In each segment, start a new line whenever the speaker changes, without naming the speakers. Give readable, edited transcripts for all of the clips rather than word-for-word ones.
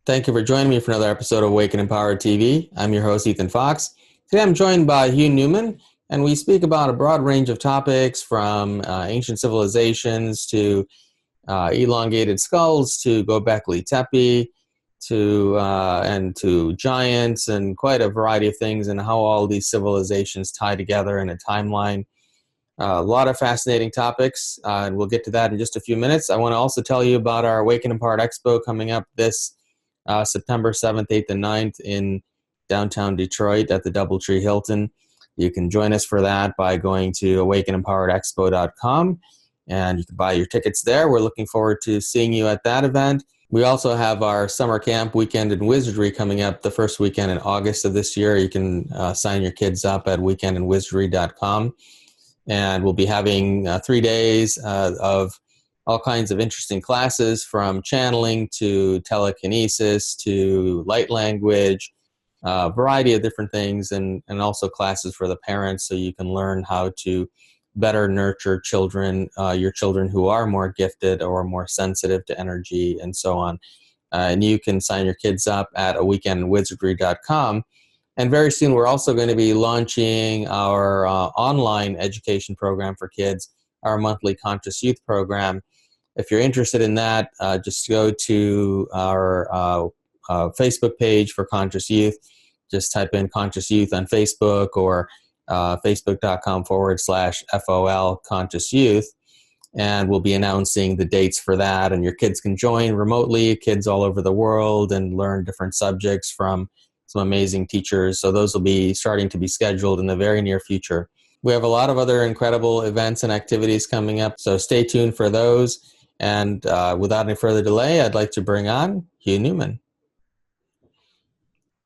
Thank you for joining me for another episode of Awake and Empowered TV. I'm your host, Ethann Fox. Today I'm joined by Hugh Newman, and we speak about a broad range of topics from ancient civilizations to elongated skulls to Göbekli Tepe to giants and quite a variety of things, and how all these civilizations tie together in a timeline. A lot of fascinating topics, and we'll get to that in just a few minutes. I want to also tell you about our Awake and Empowered Expo coming up this September 7th, 8th, and 9th in downtown Detroit at the Doubletree Hilton. You can join us for that by going to awakeandempoweredexpo.com, and you can buy your tickets there. We're looking forward to seeing you at that event. We also have our summer camp weekend in wizardry coming up the first weekend in August of this year. You can sign your kids up at weekendinwizardry.com, and we'll be having 3 days of all kinds of interesting classes, from channeling to telekinesis to light language, a variety of different things, and also classes for the parents so you can learn how to better nurture children, your children who are more gifted or more sensitive to energy and so on. And you can sign your kids up at awakenwizardry.com. And very soon we're also going to be launching our online education program for kids, our monthly Conscious Youth program. If you're interested in that, just go to our Facebook page for Conscious Youth. Just type in Conscious Youth on Facebook, or facebook.com/FOL Conscious Youth. And we'll be announcing the dates for that. And your kids can join remotely, kids all over the world, and learn different subjects from some amazing teachers. So those will be starting to be scheduled in the very near future. We have a lot of other incredible events and activities coming up, so stay tuned for those. And without any further delay, I'd like to bring on Hugh Newman.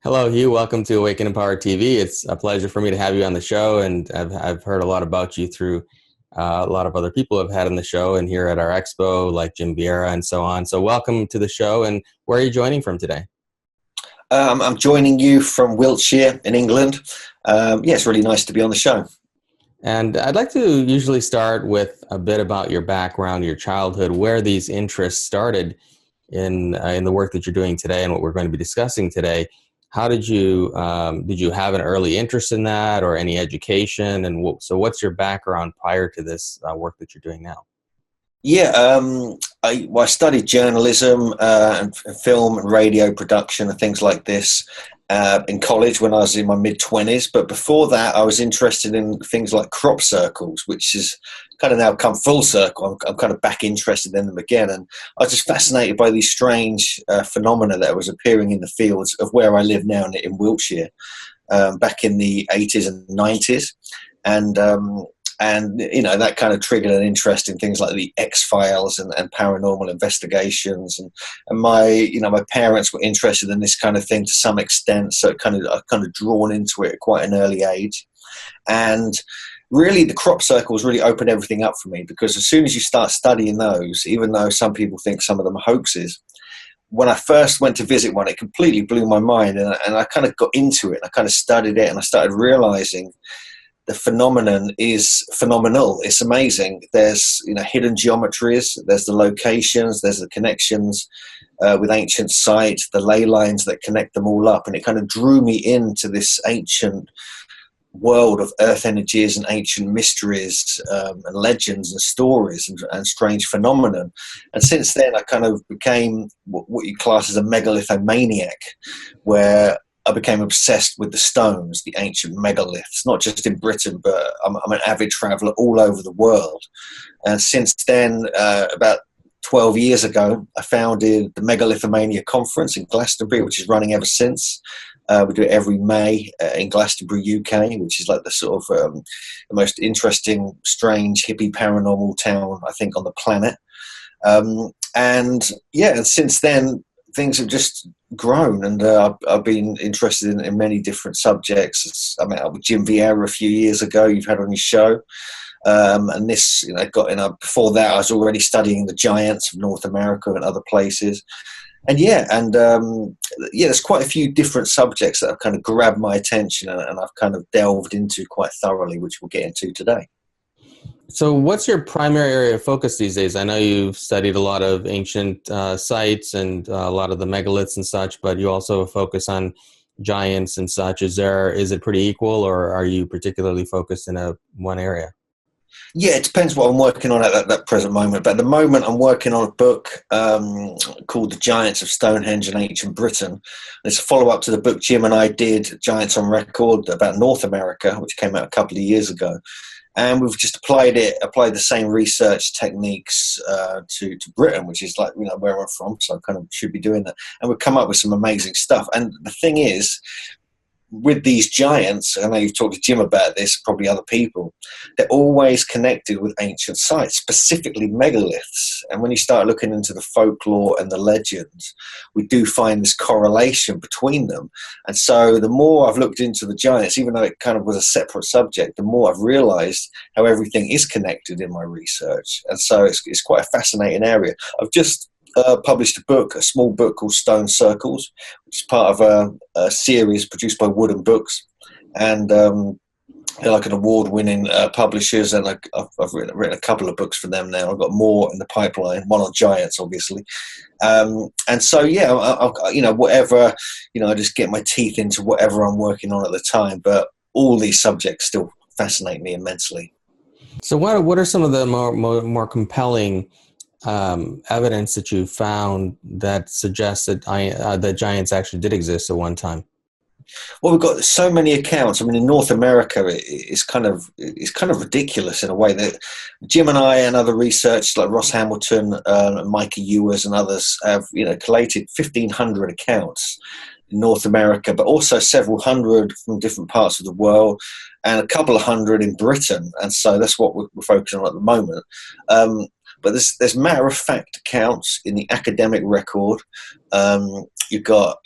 Hello, Hugh. Welcome to Awake and Empowered TV. It's a pleasure for me to have you on the show, and I've heard a lot about you through a lot of other people who have had on the show and here at our expo, like Jim Vieira and so on. So welcome to the show, and where are you joining from today?
I'm joining you from Wiltshire in England. It's really nice to be on the show.
And I'd like to usually start with a bit about your background, your childhood, where these interests started in the work that you're doing today and what we're going to be discussing today. How did you have an early interest in that, or any education? And so what's your background prior to this work that you're doing now?
I studied journalism and film and radio production and things like this in college when I was in my mid-20s. But before that, I was interested in things like crop circles, which is kind of now come full circle. I'm kind of back interested in them again. And I was just fascinated by these strange phenomena that was appearing in the fields of where I live now in Wiltshire back in the 80s and 90s. And that kind of triggered an interest in things like the X-Files and paranormal investigations. And my parents were interested in this kind of thing to some extent. So I kind of drawn into it at quite an early age. And really the crop circles really opened everything up for me, because as soon as you start studying those, even though some people think some of them are hoaxes, when I first went to visit one, it completely blew my mind. And I kind of got into it. I kind of studied it, and I started realizing the phenomenon is phenomenal. It's amazing. There's hidden geometries, there's the locations, there's the connections with ancient sites, the ley lines that connect them all up, and it kind of drew me into this ancient world of earth energies and ancient mysteries and legends and stories and strange phenomenon. And since then, I kind of became what you class as a megalithomaniac, where I became obsessed with the stones, the ancient megaliths, not just in Britain, but I'm an avid traveller all over the world. And since then, about 12 years ago, I founded the Megalithomania Conference in Glastonbury, which is running ever since. We do it every May in Glastonbury, UK, which is like the sort of the most interesting, strange, hippie, paranormal town, I think, on the planet. And since then, things have just grown, and I've been interested in many different subjects. I met up with Jim Vieira a few years ago. You've had on his show, and this, before that, I was already studying the giants of North America and other places. And there's quite a few different subjects that have kind of grabbed my attention, and I've kind of delved into quite thoroughly, which we'll get into today.
So what's your primary area of focus these days? I know you've studied a lot of ancient sites and a lot of the megaliths and such, but you also focus on giants and such. Is it pretty equal, or are you particularly focused in one area?
Yeah, it depends what I'm working on at that present moment. But at the moment, I'm working on a book called The Giants of Stonehenge in Ancient Britain. It's a follow-up to the book Jim and I did, Giants on Record, about North America, which came out a couple of years ago. And we've just applied the same research techniques to Britain, which is like, where I'm from, so I kind of should be doing that. And we've come up with some amazing stuff. And the thing is, with these giants, I know you've talked to Jim about this, probably other people, they're always connected with ancient sites, specifically megaliths. And when you start looking into the folklore and the legends, we do find this correlation between them. And so the more I've looked into the giants, even though it kind of was a separate subject, the more I've realized how everything is connected in my research. And so it's quite a fascinating area. I've just published a small book called Stone Circles, which is part of a series produced by Wooden Books, and they're like an award-winning publishers, and I've written a couple of books for them now. I've got more in the pipeline, one on giants, obviously, and so yeah, whatever, I just get my teeth into whatever I'm working on at the time, but all these subjects still fascinate me immensely.
So what are some of the more compelling evidence that you found that suggests that that giants actually did exist at one time?
Well, we've got so many accounts. I mean, in North America, it's kind of ridiculous in a way that Jim and I and other researchers like Ross Hamilton, and Micah Ewers and others have collated 1,500 accounts in North America, but also several hundred from different parts of the world, and a couple of hundred in Britain. And so that's what we're focusing on at the moment. But there's matter-of-fact accounts in the academic record. You've got,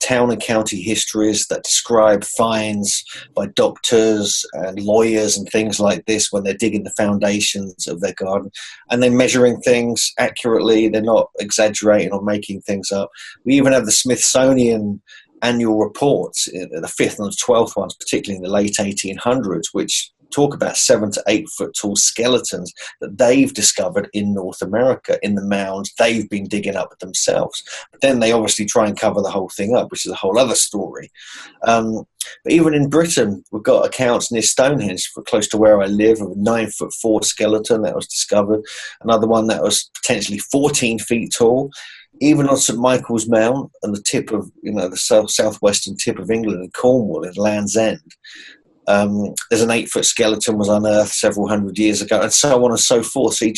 town and county histories that describe finds by doctors and lawyers and things like this when they're digging the foundations of their garden. And they're measuring things accurately. They're not exaggerating or making things up. We even have the Smithsonian annual reports, the 5th and the 12th ones, particularly in the late 1800s, which talk about 7 to 8 foot tall skeletons that they've discovered in North America in the mounds they've been digging up themselves. But then they obviously try and cover the whole thing up, which is a whole other story. But even in Britain, we've got accounts near Stonehenge, for close to where I live, of a 9'4" skeleton that was discovered. Another one that was potentially 14 feet tall. Even on St Michael's Mount, on the tip of the southwestern tip of England in Cornwall, in Land's End, there's an 8-foot skeleton was unearthed several hundred years ago, and so on and so forth. So you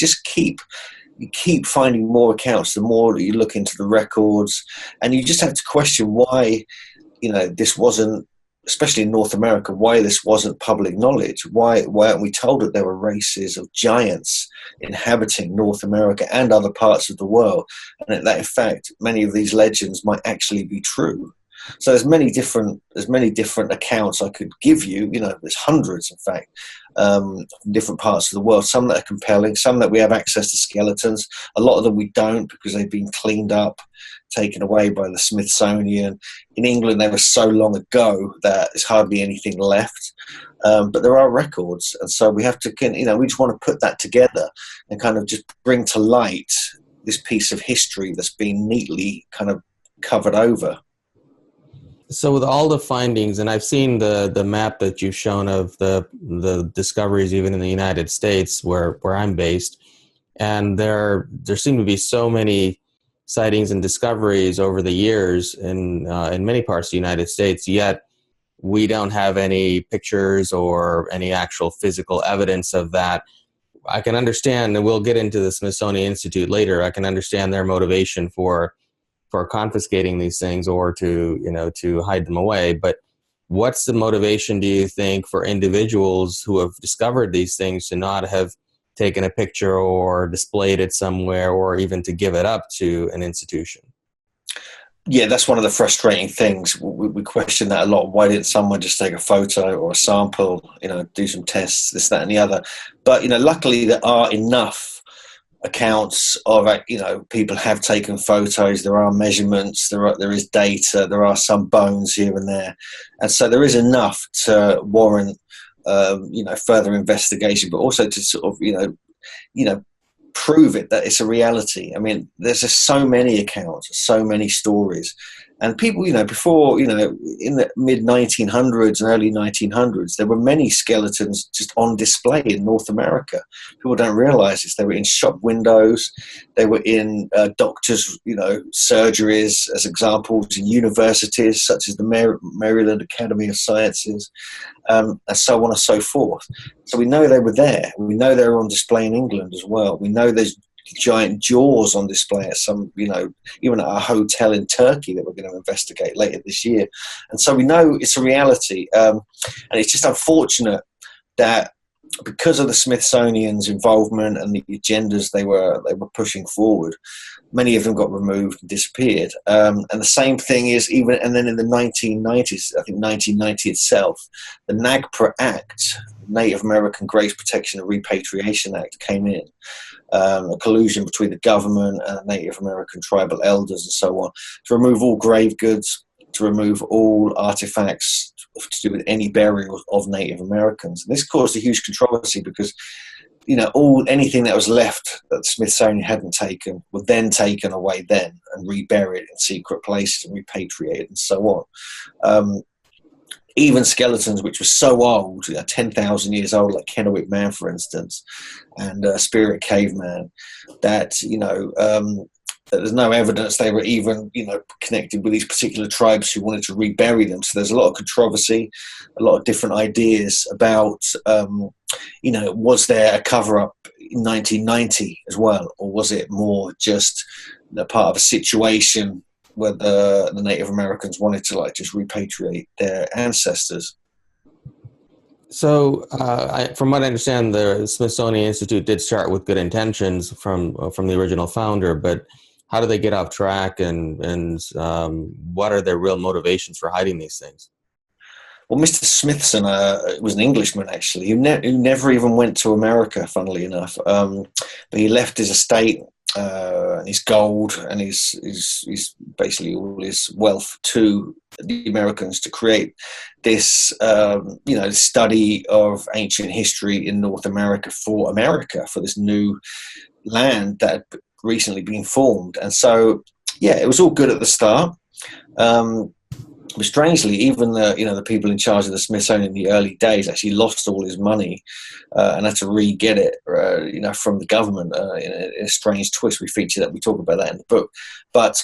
keep finding more accounts the more that you look into the records, and you just have to question why this wasn't, especially in North America, why this wasn't public knowledge. Why aren't we told that there were races of giants inhabiting North America and other parts of the world, and that in fact many of these legends might actually be true? So there's many different accounts I could give you. There's hundreds, in fact, from different parts of the world. Some that are compelling, some that we have access to skeletons. A lot of them we don't, because they've been cleaned up, taken away by the Smithsonian. In England, they were so long ago that there's hardly anything left. But there are records, and so we have to, we just want to put that together and kind of just bring to light this piece of history that's been neatly kind of covered over.
So with all the findings, and I've seen the map that you've shown of the discoveries even in the United States where I'm based, and there seem to be so many sightings and discoveries over the years in many parts of the United States, yet we don't have any pictures or any actual physical evidence of that. I can understand, and we'll get into the Smithsonian Institute later, I can understand their motivation for confiscating these things or to hide them away. But what's the motivation, do you think, for individuals who have discovered these things to not have taken a picture or displayed it somewhere, or even to give it up to an institution?
Yeah, that's one of the frustrating things. We question that a lot. Why didn't someone just take a photo or a sample, do some tests, this, that, and the other? But, luckily there are enough accounts of, people have taken photos, there are measurements, there is data, there are some bones here and there. And so there is enough to warrant further investigation, but also to sort of, prove it that it's a reality. I mean, there's just so many accounts, so many stories. And people, before, in the mid-1900s and early 1900s, there were many skeletons just on display in North America. People don't realize this. They were in shop windows. They were in doctors', surgeries, as examples, in universities, such as the Maryland Academy of Sciences, and so on and so forth. So we know they were there. We know they were on display in England as well. We know there's giant jaws on display at some, even at a hotel in Turkey that we're going to investigate later this year. And so we know it's a reality. And it's just unfortunate that because of the Smithsonian's involvement and the agendas they were pushing forward, many of them got removed and disappeared. And the same thing is and then in the 1990s, I think 1990 itself, the NAGPRA Act, Native American Grace Protection and Repatriation Act, came in. A collusion between the government and Native American tribal elders and so on, to remove all grave goods, to remove all artifacts to do with any burial of Native Americans. And this caused a huge controversy because, anything that was left that the Smithsonian hadn't taken was then taken away and reburied in secret places and repatriated and so on. Even skeletons which were so old, 10,000 years old, like Kennewick Man, for instance, and Spirit Caveman, that, there's no evidence they were even, connected with these particular tribes who wanted to rebury them. So there's a lot of controversy, a lot of different ideas about, was there a cover-up in 1990 as well, or was it more just part of a situation where the Native Americans wanted to just repatriate their ancestors?
So, from what I understand, the Smithsonian Institute did start with good intentions from the original founder, but how do they get off track, and what are their real motivations for hiding these things?
Well, Mr. Smithson was an Englishman, actually, who never even went to America, funnily enough. But he left his estate and his gold and his basically all his wealth to the Americans to create this, study of ancient history in North America, for this new land that had recently been formed. And so, it was all good at the start. But strangely, even the people in charge of the Smithsonian in the early days actually lost all his money and had to re-get it, from the government in a strange twist. We talk about that in the book. But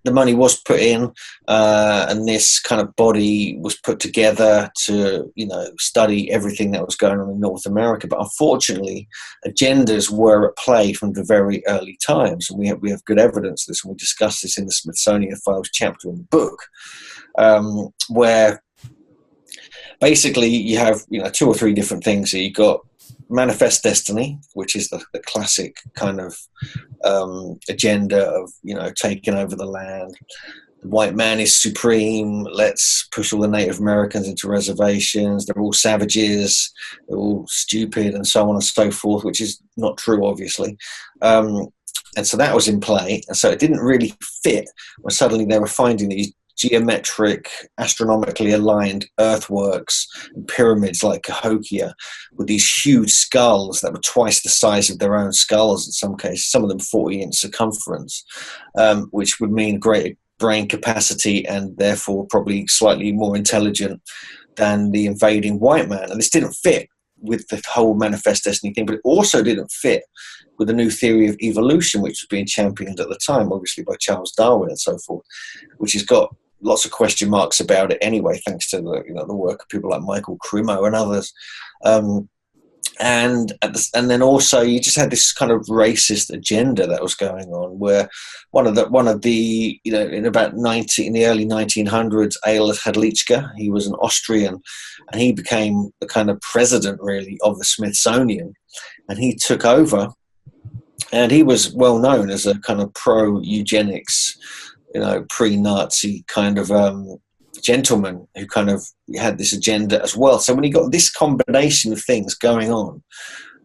the money was put in, and this kind of body was put together to, study everything that was going on in North America. But unfortunately, agendas were at play from the very early times, and we have good evidence of this, and we discuss this in the Smithsonian Files chapter in the book, where basically you have 2 or 3 different things. So you got manifest destiny, which is the classic kind of agenda of taking over the land. The white man is supreme. Let's push all the Native Americans into reservations. They're all savages. They're all stupid, and so on and so forth, which is not true, obviously. And so that was in play. And so it didn't really fit when suddenly they were finding these geometric, astronomically aligned earthworks and pyramids like Cahokia, with these huge skulls that were twice the size of their own skulls in some cases, some of them 40-inch circumference, which would mean greater brain capacity and therefore probably slightly more intelligent than the invading white man. And this didn't fit with the whole manifest destiny thing, but it also didn't fit with the new theory of evolution, which was being championed at the time, obviously by Charles Darwin and so forth, which has got lots of question marks about it anyway, thanks to the work of people like Michael Crimo and others. And then also you just had this kind of racist agenda that was going on, where one of the in the early 1900s, Eilert Hadlichka, he was an Austrian, and he became the kind of president really of the Smithsonian, and he took over, and he was well known as a kind of pro-eugenics, pre-Nazi kind of gentleman who kind of had this agenda as well. So when you got this combination of things going on,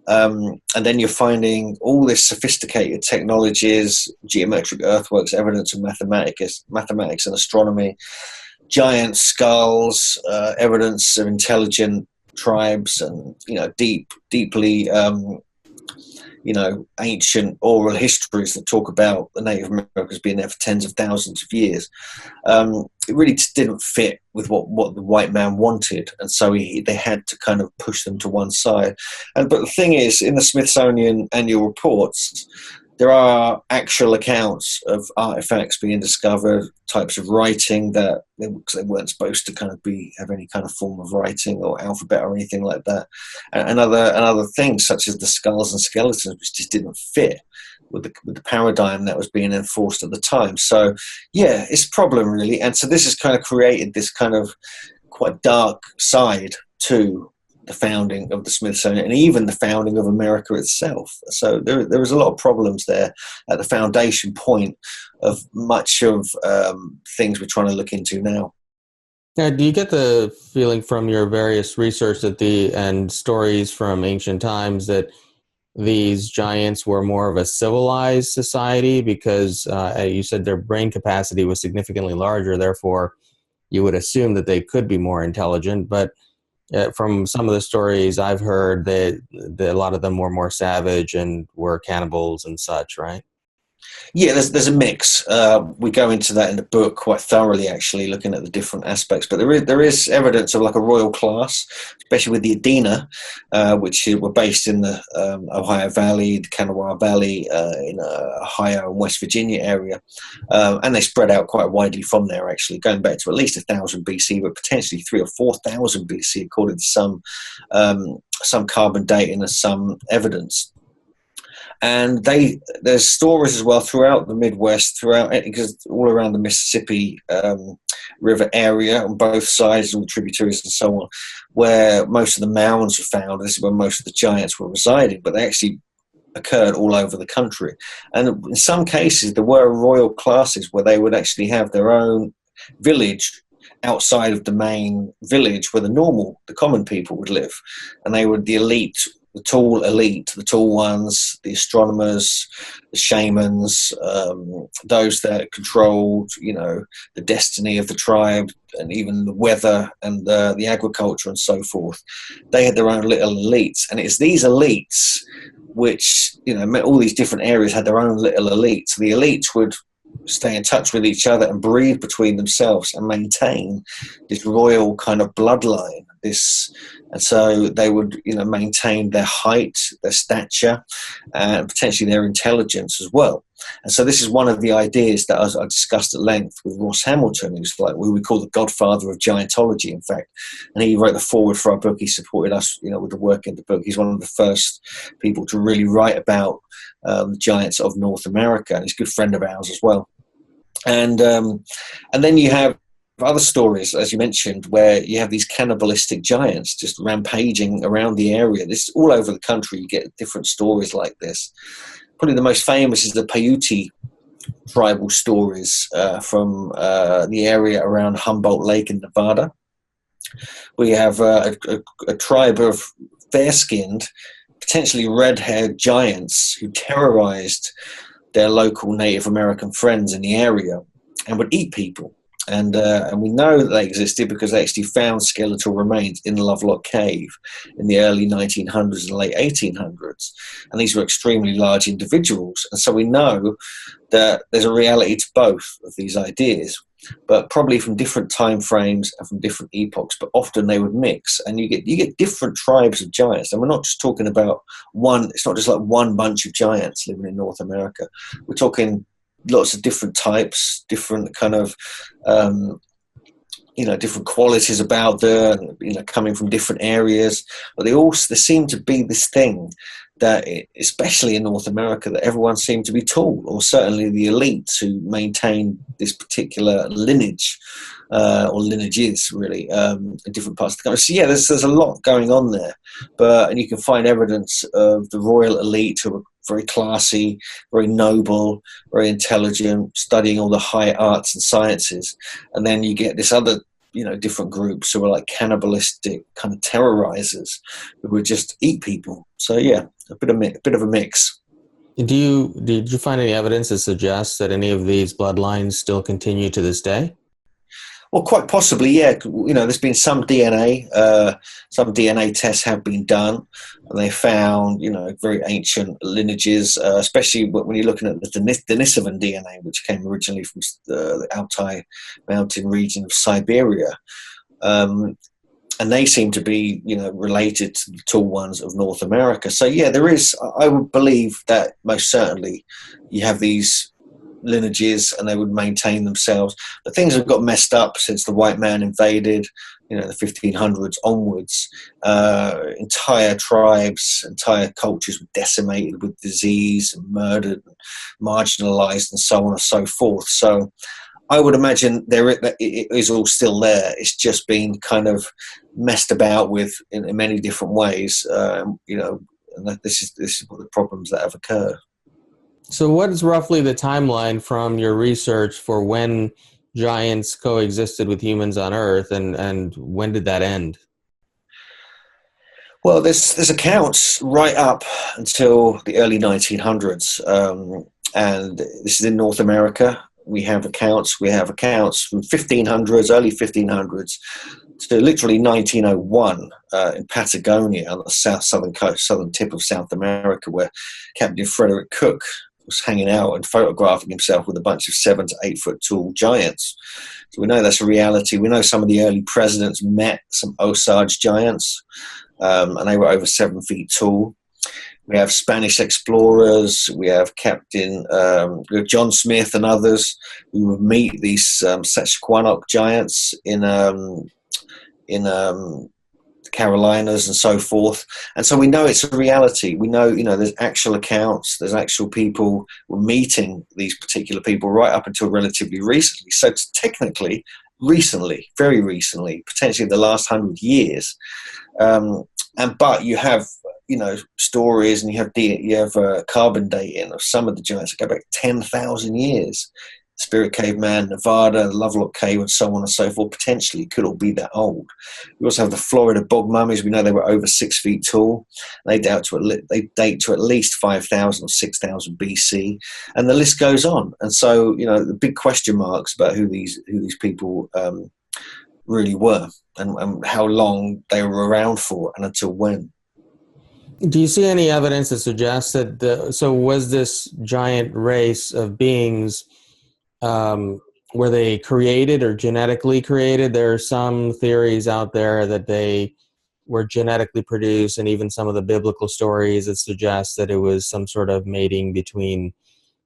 and then you're finding all this sophisticated technologies, geometric earthworks, evidence of mathematics and astronomy, giant skulls, evidence of intelligent tribes and, deeply, ancient oral histories that talk about the Native Americans being there for tens of thousands of years. It really just didn't fit with what the white man wanted, and so they had to kind of push them to one side. But the thing is, in the Smithsonian annual reports, there are actual accounts of artifacts being discovered, types of writing that they weren't supposed to kind of have any kind of form of writing or alphabet or anything like that, and other things such as the skulls and skeletons, which just didn't fit with the paradigm that was being enforced at the time. So yeah, it's a problem really, and so this has kind of created this kind of quite dark side to the founding of the Smithsonian and even the founding of America itself. So there was a lot of problems there at the foundation point of much of things we're trying to look into now.
Now, do you get the feeling from your various research and stories from ancient times that these giants were more of a civilized society because you said their brain capacity was significantly larger, therefore you would assume that they could be more intelligent, but from some of the stories I've heard, that a lot of them were more savage and were cannibals and such, right?
Yeah, there's a mix. We go into that in the book quite thoroughly, actually, looking at the different aspects. But there is evidence of like a royal class, especially with the Adena, which were based in the Ohio Valley, the Kanawha Valley, in Ohio and West Virginia area, and they spread out quite widely from there. Actually, going back to at least 1,000 BC, but potentially 3,000 or 4,000 BC, according to some carbon dating and some evidence. And there's stories as well throughout the Midwest, because all around the Mississippi River area on both sides, all the tributaries and so on, where most of the mounds were found. This is where most of the giants were residing, but they actually occurred all over the country. And in some cases, there were royal classes where they would actually have their own village outside of the main village where the common people would live. And they were the elite, the tall ones, the astronomers, the shamans, those that controlled, the destiny of the tribe and even the weather and the agriculture and so forth. They had their own little elites. And it's these elites which, all these different areas had their own little elites. So the elites would stay in touch with each other and breed between themselves and maintain this royal kind of bloodline. And so they would, maintain their height, their stature, and potentially their intelligence as well. And so this is one of the ideas that I discussed at length with Ross Hamilton, who's like who we call the godfather of giantology, in fact. And he wrote the foreword for our book. He supported us, with the work in the book. He's one of the first people to really write about the giants of North America, and he's a good friend of ours as well. And then you have other stories, as you mentioned, where you have these cannibalistic giants just rampaging around the area. This all over the country. You get different stories like this. Probably the most famous is the Paiute tribal stories from the area around Humboldt Lake in Nevada. We have a tribe of fair-skinned, potentially red-haired giants who terrorized their local Native American friends in the area and would eat people. And we know that they existed because they actually found skeletal remains in Lovelock Cave in the early 1900s and late 1800s. And these were extremely large individuals. And so we know that there's a reality to both of these ideas, but probably from different time frames and from different epochs, but often they would mix. And you get different tribes of giants. And we're not just talking about one, it's not just like one bunch of giants living in North America. We're talking lots of different types, different kind of, different qualities about them, coming from different areas. But there seem to be this thing that, especially in North America, that everyone seemed to be tall, or certainly the elites who maintain this particular lineage, or lineages, really, in different parts of the country. So yeah, there's a lot going on there. And you can find evidence of the royal elite who are very classy, very noble, very intelligent, studying all the high arts and sciences. And then you get this other, different groups who are like cannibalistic kind of terrorizers who would just eat people. So yeah, a bit of a mix.
Did you find any evidence that suggests that any of these bloodlines still continue to this day?
Well, quite possibly, yeah. There's been some DNA tests have been done, and they found, very ancient lineages, especially when you're looking at the Denisovan DNA, which came originally from the Altai mountain region of Siberia. And they seem to be, related to the tall ones of North America. So, yeah, there is, I would believe that most certainly you have these lineages and they would maintain themselves. But things have got messed up since the white man invaded, the 1500s onwards. Entire tribes, entire cultures were decimated with disease and murdered and marginalized and so on and so forth. So I would imagine it is all still there. It's just been kind of messed about with in many different ways, and this is what the problems that have occurred.
So what is roughly the timeline from your research for when giants coexisted with humans on Earth, and when did that end?
Well, there's accounts right up until the early 1900s, and this is in North America. We have accounts from 1500s, early 1500s, to literally 1901 in Patagonia on the southern tip of South America, where Captain Frederick Cook was hanging out and photographing himself with a bunch of 7 to 8 foot tall giants. So we know that's a reality. We know some of the early presidents met some Osage giants, and they were over 7 feet tall. We have Spanish explorers. We have Captain John Smith and others who would meet these Sasquatch giants in Carolinas and so forth. And so we know it's a reality. We know, there's actual accounts. There's actual people who were meeting these particular people right up until relatively recently. So technically, recently, very recently, potentially the last 100 years. But you have, stories, and you have carbon dating of some of the giants that go back 10,000 years. Spirit Cave Man, Nevada, the Lovelock Cave, and so on and so forth, potentially could all be that old. We also have the Florida bog mummies. We know they were over 6 feet tall. They date to at least 5,000 or 6,000 BC, and the list goes on. And so, the big question marks about who these people really were, and how long they were around for, and until when.
Do you see any evidence that suggests that so was this giant race of beings? Were they created or genetically created? There are some theories out there that they were genetically produced, and even some of the biblical stories that suggest that it was some sort of mating between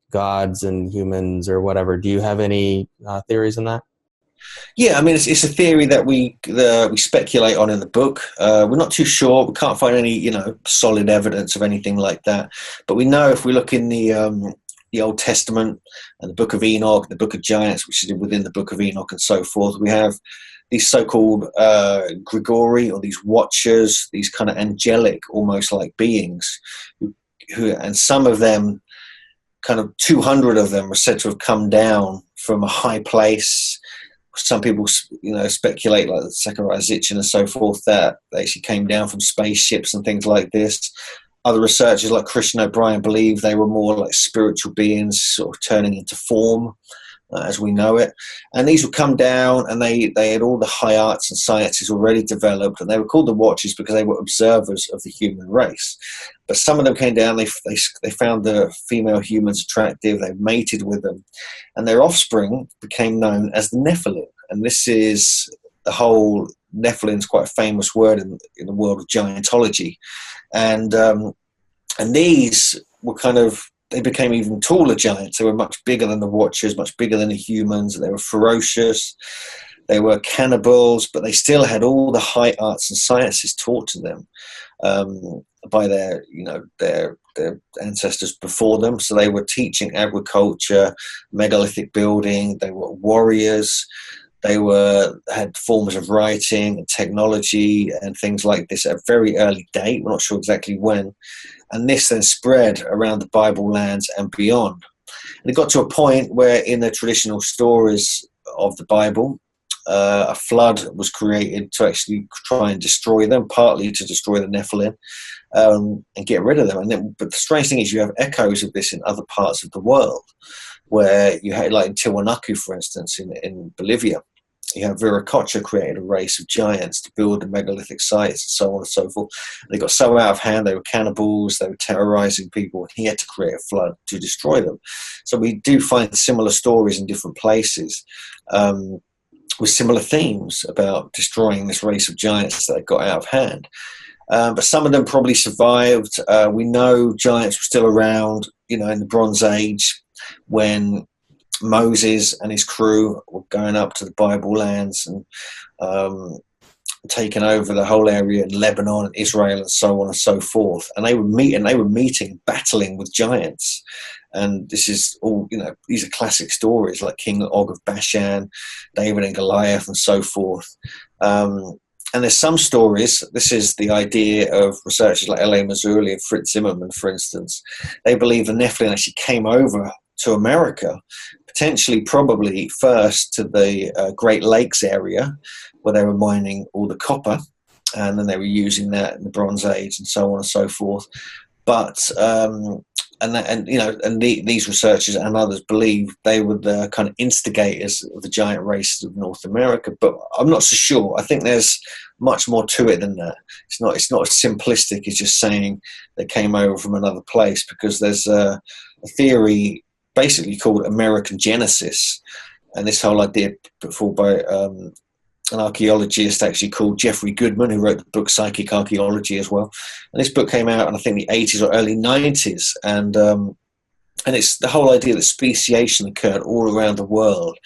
gods and humans or whatever. Do you have any theories on that?
Yeah, I mean, it's a theory that we speculate on in the book. We're not too sure. We can't find any, solid evidence of anything like that. But we know if we look in the Old Testament and the Book of Enoch, the Book of Giants, which is within the Book of Enoch and so forth, we have these so-called Grigori, or these watchers, these kind of angelic, almost like beings, who, and some of them, kind of 200 of them, were said to have come down from a high place. Some people, speculate, like the Zechariah Sitchin and so forth, that they actually came down from spaceships and things like this. Other researchers, like Christian O'Brien, believe they were more like spiritual beings, sort of turning into form, as we know it. And these would come down, and they had all the high arts and sciences already developed, and they were called the Watchers because they were observers of the human race. But some of them came down, they found the female humans attractive, they mated with them, and their offspring became known as the Nephilim. And this is the whole, Nephilim is quite a famous word in the world of giantology. And these were they became even taller giants. They were much bigger than the Watchers, much bigger than the humans. They were ferocious. They were cannibals, but they still had all the high arts and sciences taught to them by their ancestors before them. So they were teaching agriculture, megalithic building. They were warriors. They had forms of writing and technology and things like this at a very early date. We're not sure exactly when. And this then spread around the Bible lands and beyond. And it got to a point where in the traditional stories of the Bible, a flood was created to actually try and destroy them, partly to destroy the Nephilim and get rid of them. But the strange thing is you have echoes of this in other parts of the world, where you had, like in Tiwanaku, for instance, in Bolivia. Viracocha created a race of giants to build the megalithic sites and so on and so forth. They got so out of hand, they were cannibals, they were terrorizing people, and he had to create a flood to destroy them. So we do find similar stories in different places with similar themes about destroying this race of giants that got out of hand. But some of them probably survived. We know giants were still around, in the Bronze Age when Moses and his crew were going up to the Bible lands and taking over the whole area in Lebanon and Israel and so on and so forth. And they were meeting, battling with giants. And this is all, these are classic stories like King Og of Bashan, David and Goliath and so forth. And there's some stories, this is the idea of researchers like L.A. Marzulli and Fritz Zimmermann, for instance. They believe the Nephilim actually came over to America, potentially probably first to the Great Lakes area where they were mining all the copper, and then they were using that in the Bronze Age and so on and so forth. But these researchers and others believe they were the kind of instigators of the giant races of North America. But I'm not so sure. I think there's much more to it than that. It's not as simplistic as just saying they came over from another place, because there's a theory basically called American Genesis, and this whole idea put forward by an archaeologist actually called Jeffrey Goodman, who wrote the book Psychic Archaeology as well. And this book came out in, I think, the 80s or early 90s. And it's the whole idea that speciation occurred all around the world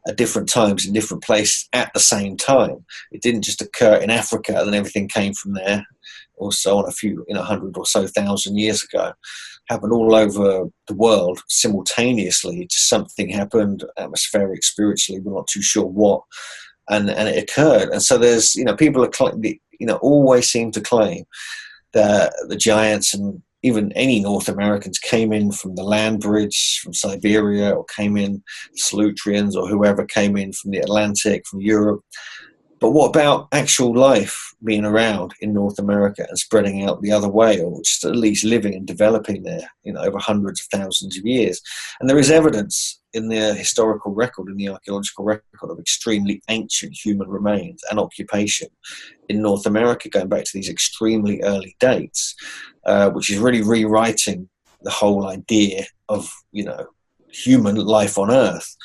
at different times in different places at the same time. It didn't just occur in Africa and then everything came from there, or so on, 100 or so thousand years ago. Happened all over the world simultaneously. Just something happened, atmospheric, spiritually, we're not too sure what. And it occurred. And so there's, people are always seem to claim that the giants and even any North Americans came in from the land bridge from Siberia, or came in Solutreans, or whoever came in from the Atlantic, from Europe. But what about actual life being around in North America and spreading out the other way, or just at least living and developing there, over hundreds of thousands of years? And there is evidence in the historical record, in the archaeological record, of extremely ancient human remains and occupation in North America, going back to these extremely early dates, which is really rewriting the whole idea of, human life on Earth.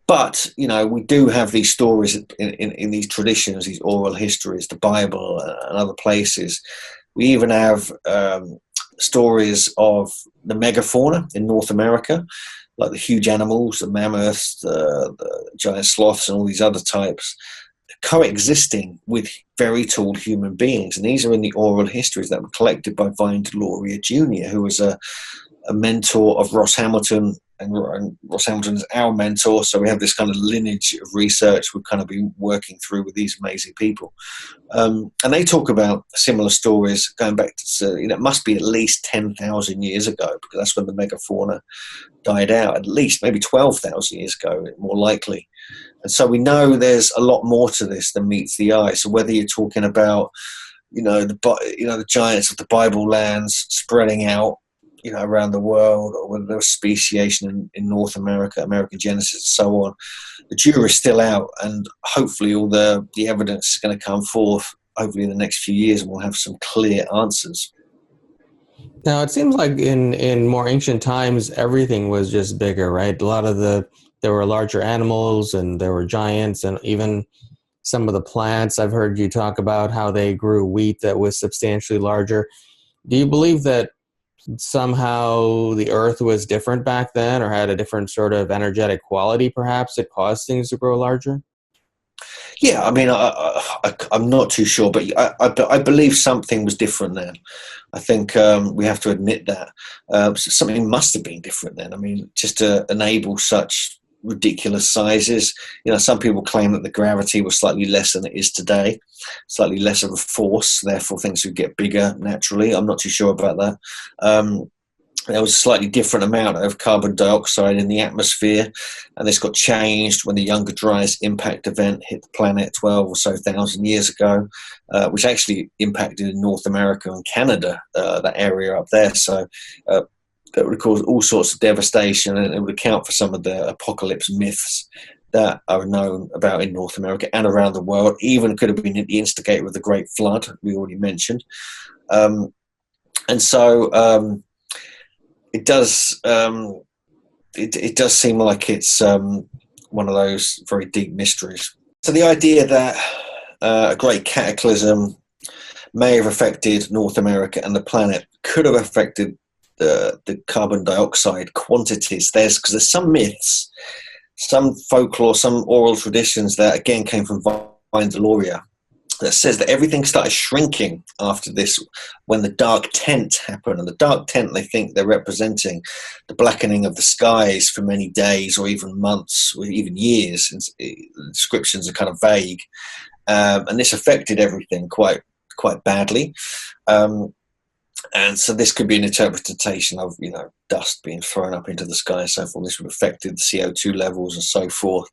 But, we do have these stories in these traditions, these oral histories, the Bible and other places. We even have stories of the megafauna in North America, like the huge animals, the mammoths, the giant sloths, and all these other types, coexisting with very tall human beings. And these are in the oral histories that were collected by Vine Deloria Jr., who was a mentor of Ross Hamilton, and Ross Hamilton is our mentor, so we have this kind of lineage of research we've kind of been working through with these amazing people. And they talk about similar stories going back to, it must be at least 10,000 years ago, because that's when the megafauna died out, at least maybe 12,000 years ago, more likely. And so we know there's a lot more to this than meets the eye. So whether you're talking about, the giants of the Bible lands spreading out, around the world, or whether there was speciation in North America, American Genesis, and so on, the jury's still out, and hopefully all the evidence is going to come forth, hopefully in the next few years, and we'll have some clear answers.
Now, it seems like in more ancient times, everything was just bigger, right? There were larger animals, and there were giants, and even some of the plants. I've heard you talk about how they grew wheat that was substantially larger. Do you believe that somehow the earth was different back then, or had a different sort of energetic quality perhaps that caused things to grow larger?
Yeah, I mean, I'm not too sure, but I believe something was different then. I think we have to admit that. Something must have been different then. I mean, just to enable such ridiculous sizes. Some people claim that the gravity was slightly less than it is today, slightly less of a force, therefore things would get bigger naturally. I'm not too sure about that. There was a slightly different amount of carbon dioxide in the atmosphere, and this got changed when the Younger Dryas impact event hit the planet 12 or so thousand years ago, which actually impacted in North America and Canada, that area up there. So that would cause all sorts of devastation, and it would account for some of the apocalypse myths that are known about in North America and around the world. Even could have been the instigator of the Great Flood, we already mentioned. And so it does seem like it's one of those very deep mysteries. So the idea that a great cataclysm may have affected North America and the planet could have affected the carbon dioxide quantities. Because there's some myths, some folklore, some oral traditions that again came from Vine that says that everything started shrinking after this when the dark tent happened. And the dark tent, they think they're representing the blackening of the skies for many days or even months or even years. The descriptions are kind of vague. And this affected everything quite badly. And so this could be an interpretation of, dust being thrown up into the sky and so forth. This would have affected the CO2 levels and so forth.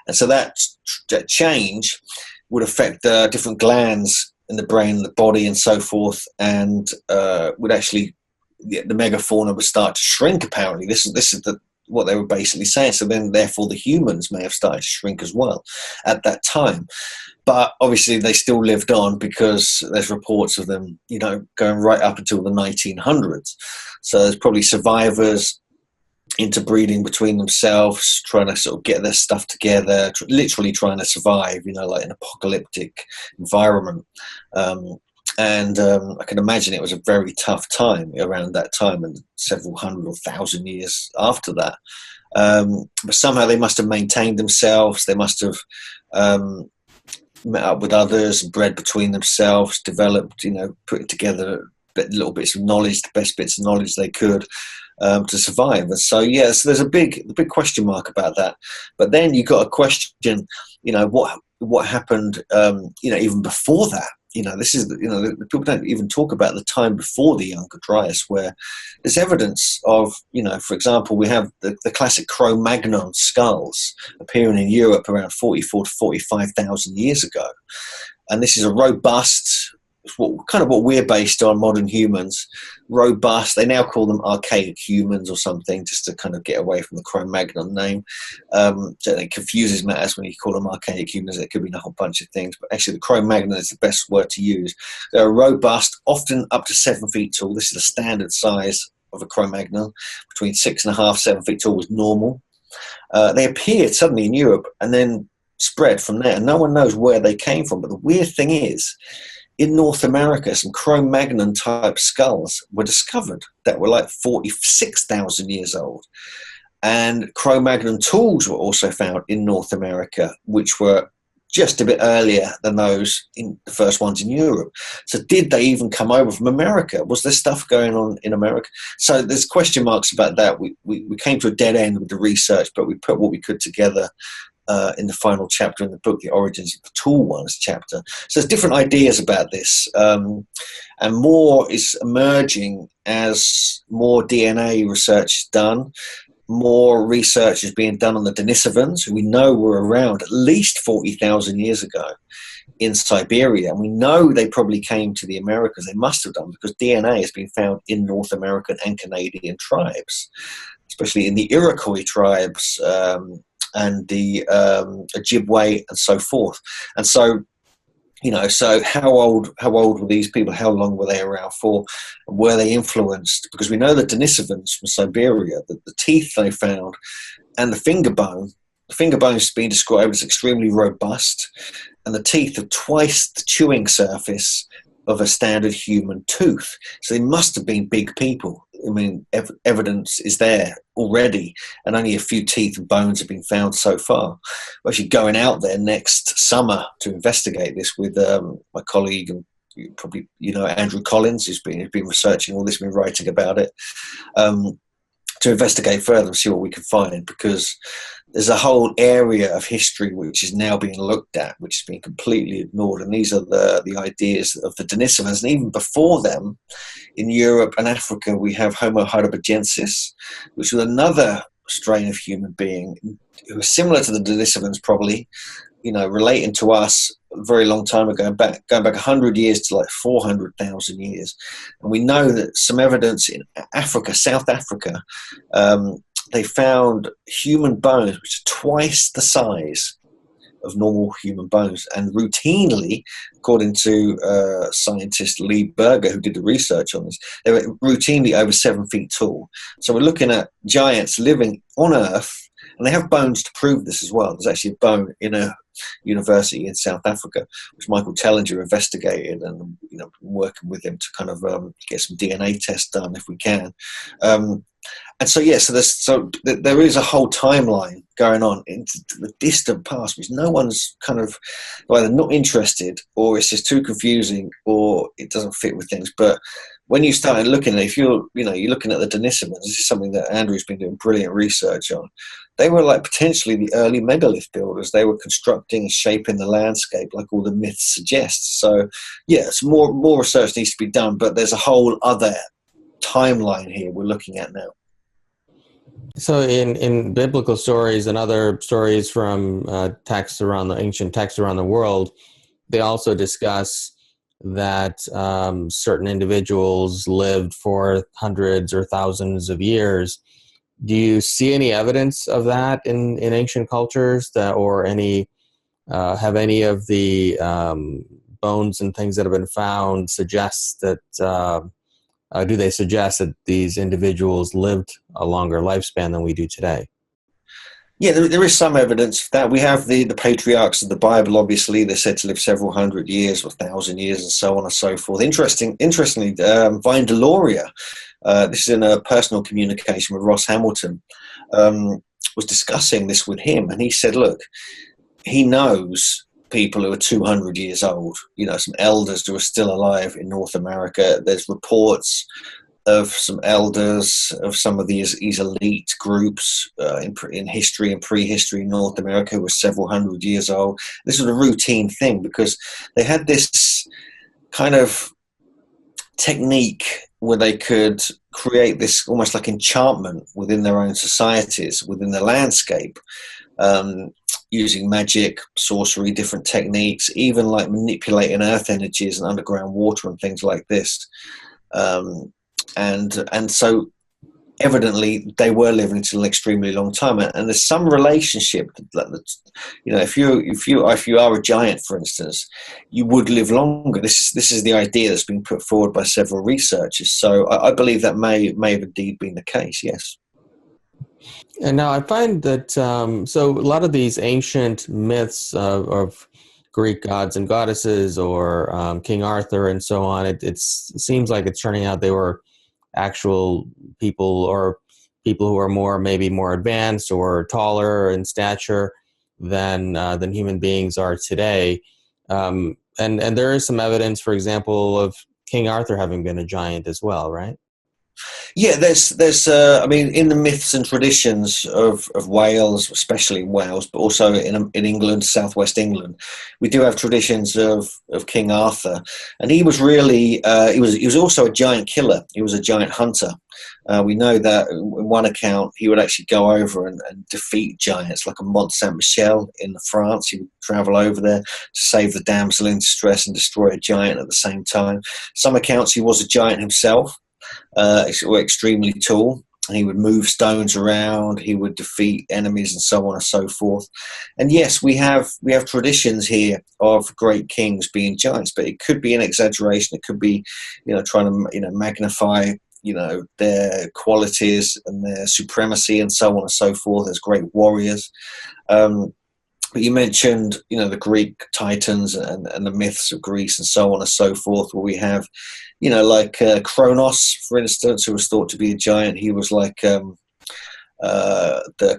And so that change would affect different glands in the brain and the body and so forth, and would actually, the megafauna would start to shrink, apparently. This is what they were basically saying. So then, therefore, the humans may have started to shrink as well at that time. But obviously they still lived on because there's reports of them, going right up until the 1900s. So there's probably survivors interbreeding between themselves, trying to sort of get their stuff together, literally trying to survive, like an apocalyptic environment. And I can imagine it was a very tough time around that time and several hundred or thousand years after that. But somehow they must have maintained themselves. They must have met up with others, bred between themselves, developed, put together little bits of knowledge, the best bits of knowledge they could to survive. And so, so there's a big question mark about that. But then you got a question, what happened, even before that. This is, people don't even talk about the time before the Younger Dryas, where there's evidence of, for example, we have the classic Cro-Magnon skulls appearing in Europe around 44 to 45,000 years ago. And this is a robust, what we're based on, modern humans, robust. They now call them archaic humans or something, just to kind of get away from the Cro-Magnon name. So it confuses matters when you call them archaic humans. It could mean a whole bunch of things, but actually the Cro-Magnon is the best word to use. They're robust, often up to 7 feet tall. This is the standard size of a Cro-Magnon. Between 6.5, 7 feet tall was normal. They appeared suddenly in Europe and then spread from there. No one knows where they came from, but the weird thing is, in North America, some Cro-Magnon type skulls were discovered that were like 46,000 years old. And Cro-Magnon tools were also found in North America, which were just a bit earlier than those in the first ones in Europe. So did they even come over from America? Was there stuff going on in America? So there's question marks about that. We came to a dead end with the research, but we put what we could together in the final chapter in the book, The Origins of the Tall Ones chapter. So there's different ideas about this, and more is emerging as more DNA research is done. More research is being done on the Denisovans, who we know were around at least 40,000 years ago in Siberia. And we know they probably came to the Americas. They must have done, because DNA has been found in North American and Canadian tribes, especially in the Iroquois tribes, and the Ojibwe and so forth. And so, so how old were these people? How long were they around for? Were they influenced? Because we know the Denisovans from Siberia, the teeth they found and the finger bone has been described as extremely robust, and the teeth are twice the chewing surface of a standard human tooth. So they must have been big people. I mean, evidence is there already, and only a few teeth and bones have been found so far. We're actually going out there next summer to investigate this with my colleague, and probably Andrew Collins, who's been researching all this, been writing about it, to investigate further and see what we can find, because there's a whole area of history which is now being looked at, which has been completely ignored. And these are the ideas of the Denisovans. And even before them, in Europe and Africa, we have Homo heidelbergensis, which was another strain of human being who was similar to the Denisovans, probably, relating to us a very long time ago, going back 100 years to like 400,000 years. And we know that some evidence in Africa, South Africa, they found human bones which are twice the size of normal human bones, and routinely, according to scientist Lee Berger, who did the research on this, they were routinely over 7 feet tall. So we're looking at giants living on Earth, and they have bones to prove this as well. There's actually a bone in a university in South Africa, which Michael Tellinger investigated, and working with him to kind of get some DNA tests done if we can. And so, yeah, so there is a whole timeline going on into the distant past, which no one's kind of either not interested, or it's just too confusing, or it doesn't fit with things. But when you start looking at it, if you're looking at the Denisovans, this is something that Andrew's been doing brilliant research on. They were like potentially the early megalith builders. They were constructing and shaping the landscape like all the myths suggest. So, yeah, it's more research needs to be done, but there's a whole other timeline here we're looking at now.
So in biblical stories and other stories from texts around the ancient texts around the world, they also discuss that certain individuals lived for hundreds or thousands of years. Do you see any evidence of that in ancient cultures, or any have any of the bones and things that have been found suggest that do they suggest that these individuals lived a longer lifespan than we do today?
Yeah, there is some evidence of that. We have the patriarchs of the Bible, obviously. They're said to live several hundred years or 1,000 years and so on and so forth. Interestingly, Vine Deloria, this is in a personal communication with Ross Hamilton, was discussing this with him. And he said, look, he knows people who are 200 years old, some elders who are still alive in North America. There's reports of some elders of some of these elite groups in history and prehistory in North America who were several hundred years old. This was a routine thing because they had this kind of technique where they could create this almost like enchantment within their own societies, within the landscape, using magic, sorcery, different techniques, even like manipulating earth energies and underground water and things like this. And so evidently they were living until an extremely long time, and there's some relationship that if you are a giant, for instance, you would live longer. This is the idea that's been put forward by several researchers. So I believe that may have indeed been the case. Yes.
And now I find that so a lot of these ancient myths of Greek gods and goddesses, or King Arthur and so on, it seems like it's turning out they were actual people, or people who are maybe more advanced or taller in stature than human beings are today. And there is some evidence, for example, of King Arthur having been a giant as well, right?
Yeah, there's I mean, in the myths and traditions of Wales, especially Wales, but also in England, southwest England, we do have traditions of King Arthur, and he was really he was also a giant killer. He was a giant hunter. We know that in one account he would actually go over and defeat giants, like a Mont Saint Michel in France. He would travel over there to save the damsel in distress and destroy a giant at the same time. Some accounts he was a giant himself. Extremely tall. He would move stones around. He would defeat enemies and so on and so forth. And yes, we have traditions here of great kings being giants, but it could be an exaggeration. It could be, trying to magnify their qualities and their supremacy and so on and so forth as great warriors. But you mentioned, the Greek titans and the myths of Greece and so on and so forth, where we have, like Kronos, for instance, who was thought to be a giant. He was like the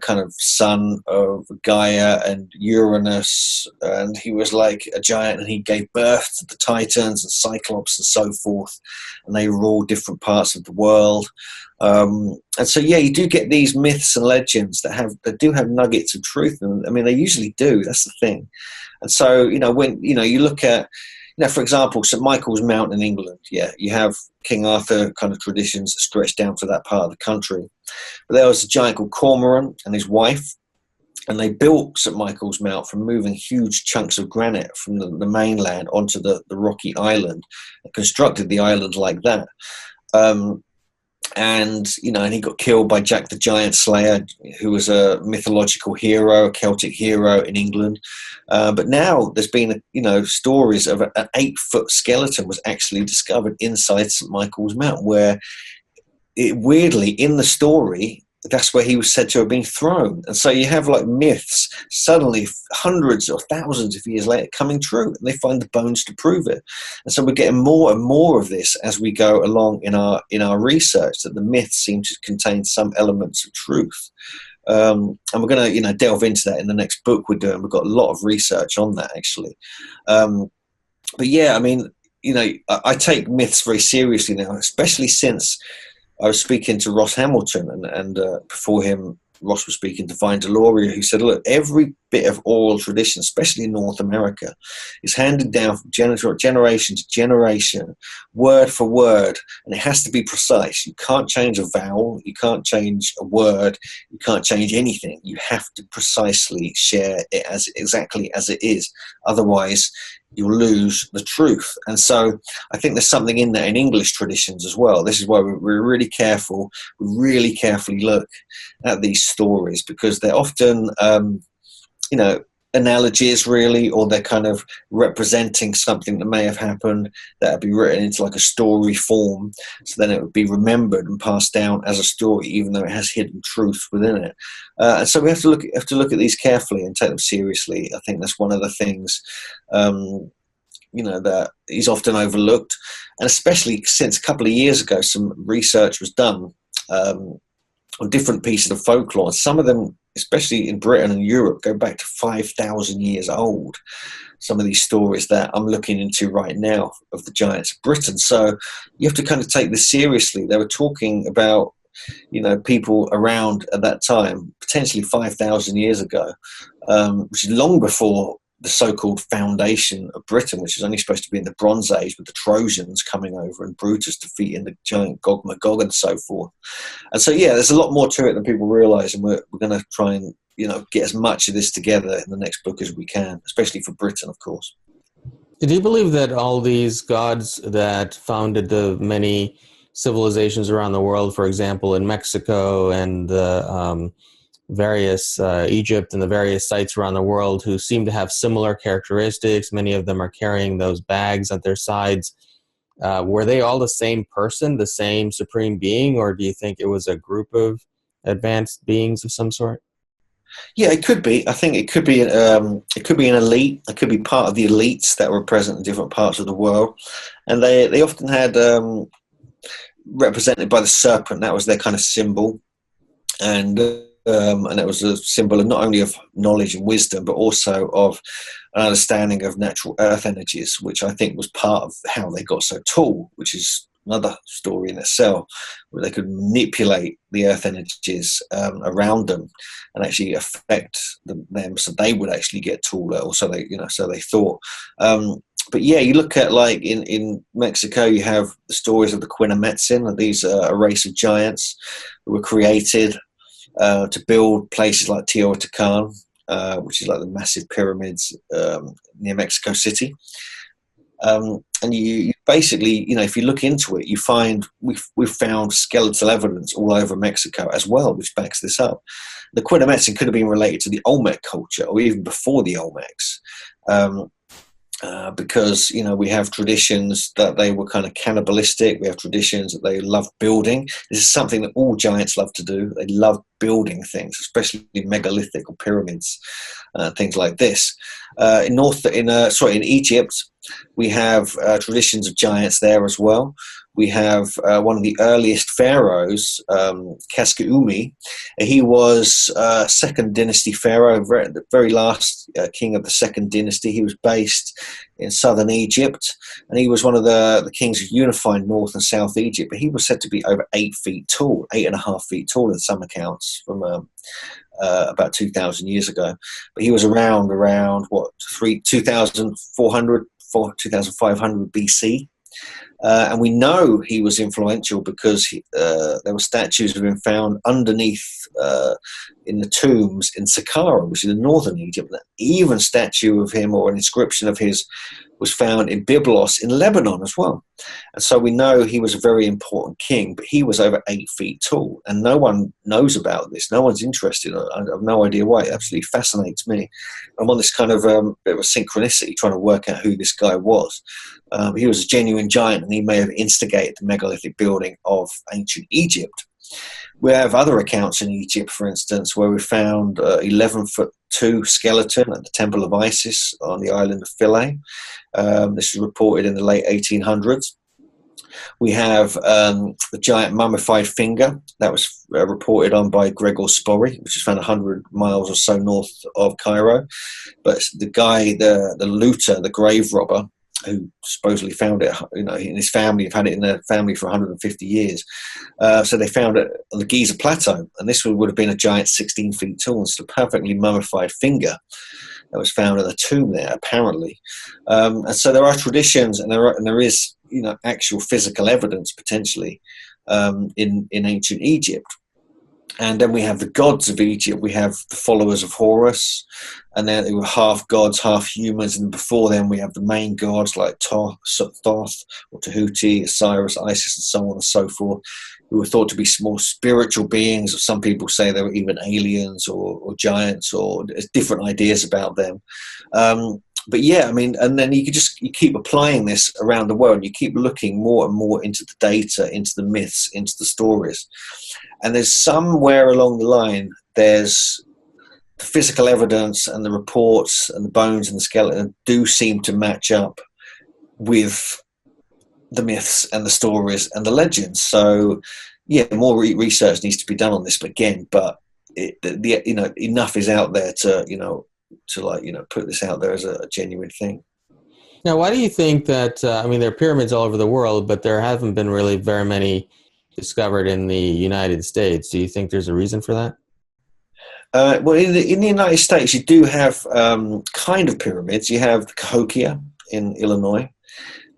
kind of son of Gaia and Uranus, and he was like a giant, and he gave birth to the Titans and Cyclops and so forth, and they were all different parts of the world. And so, yeah, you do get these myths and legends that do have nuggets of truth, and I mean, they usually do. That's the thing. And so, when you look at, for example, St. Michael's Mount in England, yeah, you have King Arthur kind of traditions that stretch down to that part of the country. But there was a giant called Cormoran and his wife, and they built St. Michael's Mount from moving huge chunks of granite from the mainland onto the rocky island, and constructed the island like that. and and he got killed by Jack the Giant Slayer, who was a mythological hero, a Celtic hero in England. But now there's been stories of an 8-foot skeleton was actually discovered inside St Michael's Mount, where weirdly in the story that's where he was said to have been thrown. And so you have like myths suddenly hundreds or thousands of years later coming true, and they find the bones to prove it. And so we're getting more and more of this as we go along in our research, that the myths seem to contain some elements of truth. And we're going to delve into that in the next book we're doing. We've got a lot of research on that actually. But yeah, I mean, I take myths very seriously now, especially since I was speaking to Ross Hamilton, and before him, Ross was speaking to Vine Deloria, who said, look, every bit of oral tradition, especially in North America, is handed down from generation to generation, word for word, and it has to be precise. You can't change a vowel, you can't change a word, you can't change anything. You have to precisely share it as exactly as it is. Otherwise, you'll lose the truth. And so I think there's something in that in English traditions as well. This is why we're really careful. We really carefully look at these stories, because they're often, analogies really, or they're kind of representing something that may have happened that would be written into like a story form. So then it would be remembered and passed down as a story, even though it has hidden truth within it. And so we have to look at these carefully and take them seriously. I think that's one of the things, that is often overlooked. And especially since a couple of years ago, some research was done on different pieces of folklore. Some of them, especially in Britain and Europe, go back to 5,000 years old. Some of these stories that I'm looking into right now of the giants of Britain. So you have to kind of take this seriously. They were talking about, people around at that time, potentially 5,000 years ago, which is long before the so-called foundation of Britain, which is only supposed to be in the Bronze Age, with the Trojans coming over and Brutus defeating the giant Gog Magog and so forth. And so, yeah, there's a lot more to it than people realise, and we're going to try and get as much of this together in the next book as we can, especially for Britain, of course.
Do you believe that all these gods that founded the many civilizations around the world, for example, in Mexico and the various Egypt and the various sites around the world, who seem to have similar characteristics, many of them are carrying those bags at their sides, were they all the same person, the same supreme being, or do you think it was a group of advanced beings of some sort?
Yeah, it could be. I think it could be an elite. It could be part of the elites that were present in different parts of the world, and they often had represented by the serpent. That was their kind of symbol, and it was a symbol of not only of knowledge and wisdom, but also of an understanding of natural earth energies, which I think was part of how they got so tall, which is another story in itself, where they could manipulate the earth energies around them and actually affect them so they would actually get taller, or so they thought. But yeah, you look at like in Mexico, you have the stories of the Quinametzin, and these are a race of giants who were created to build places like Teotihuacan, which is like the massive pyramids near Mexico City. And you basically, if you look into it, you find we've found skeletal evidence all over Mexico as well, which backs this up. The Quinametzin could have been related to the Olmec culture, or even before the Olmecs. Because we have traditions that they were kind of cannibalistic. We have traditions that they love building. This is something that all giants love to do. They love building things, especially megalithic or pyramids, things like this. In Egypt, we have traditions of giants there as well. We have one of the earliest pharaohs, Kaskaumi. He was second dynasty pharaoh, the very last king of the second dynasty. He was based in southern Egypt, and he was one of the kings who unified north and south Egypt. But he was said to be over 8 feet tall, 8.5 feet tall in some accounts, from about 2,000 years ago. But he was around 2,500 BC. And we know he was influential because there were statues of him found underneath in the tombs in Saqqara, which is in northern Egypt. Even statue of him, or an inscription of his, was found in Byblos in Lebanon as well. And so we know he was a very important king, but he was over 8 feet tall, and no one knows about this. No one's interested. I have no idea why. It absolutely fascinates me. I'm on this kind of bit of a synchronicity trying to work out who this guy was. He was a genuine giant, and he may have instigated the megalithic building of ancient Egypt. We have other accounts in Egypt, for instance, where we found 11'2" skeleton at the Temple of Isis on the island of Philae. This was reported in the late 1800s. We have the giant mummified finger that was reported on by Gregor Spori, which is found 100 miles or so north of Cairo. But the guy, the looter, the grave robber, who supposedly found it, in his family, have had it in their family for 150 years. So they found it on the Giza Plateau, and this would have been a giant 16 feet tall. It's a perfectly mummified finger that was found in a tomb there, apparently. And so there are traditions, and there is, actual physical evidence potentially in ancient Egypt. And then we have the gods of Egypt. We have the followers of Horus, and then they were half gods, half humans. And before them, we have the main gods like Thoth or Tahuti, Osiris, Isis, and so on and so forth, who were thought to be more spiritual beings. Or some people say they were even aliens or giants, or there's different ideas about them. But yeah, and then you keep applying this around the world. You keep looking more and more into the data, into the myths, into the stories. And there's somewhere along the line, there's the physical evidence and the reports and the bones and the skeleton do seem to match up with the myths and the stories and the legends. So yeah, more research needs to be done on this. But again, enough is out there to put this out there as a genuine thing.
Now, why do you think that, there are pyramids all over the world, but there haven't been really very many discovered in the United States? Do you think there's a reason for that?
Well, in the United States, you do have kind of pyramids. You have the Cahokia in Illinois,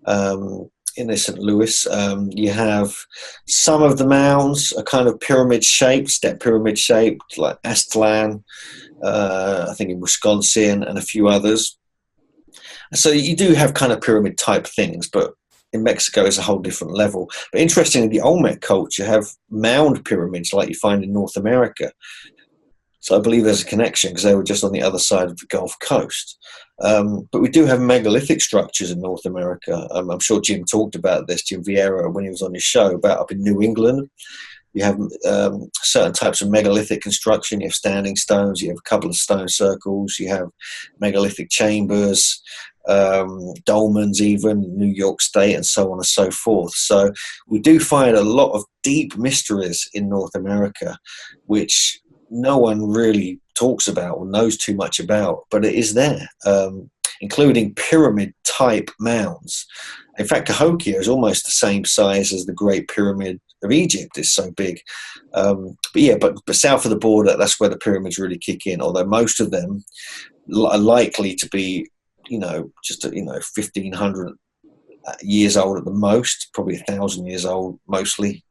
in St. Louis. You have some of the mounds are kind of pyramid shaped, step pyramid shaped, like Aztlan, I think in Wisconsin, and a few others. So you do have kind of pyramid type things, but in Mexico it's a whole different level. But interestingly, the Olmec culture have mound pyramids like you find in North America. So I believe there's a connection because they were just on the other side of the Gulf Coast. But we do have megalithic structures in North America. I'm sure Jim talked about this, Jim Vieira, when he was on his show, about up in New England. You have certain types of megalithic construction. You have standing stones. You have a couple of stone circles. You have megalithic chambers, dolmens, even New York State, and so on and so forth. So we do find a lot of deep mysteries in North America, which no one really talks about or knows too much about, but it is there, including pyramid-type mounds. In fact, Cahokia is almost the same size as the Great Pyramid of Egypt. It's so big. But south of the border, that's where the pyramids really kick in, although most of them are likely to be, just 1,500 years old at the most, probably 1,000 years old mostly.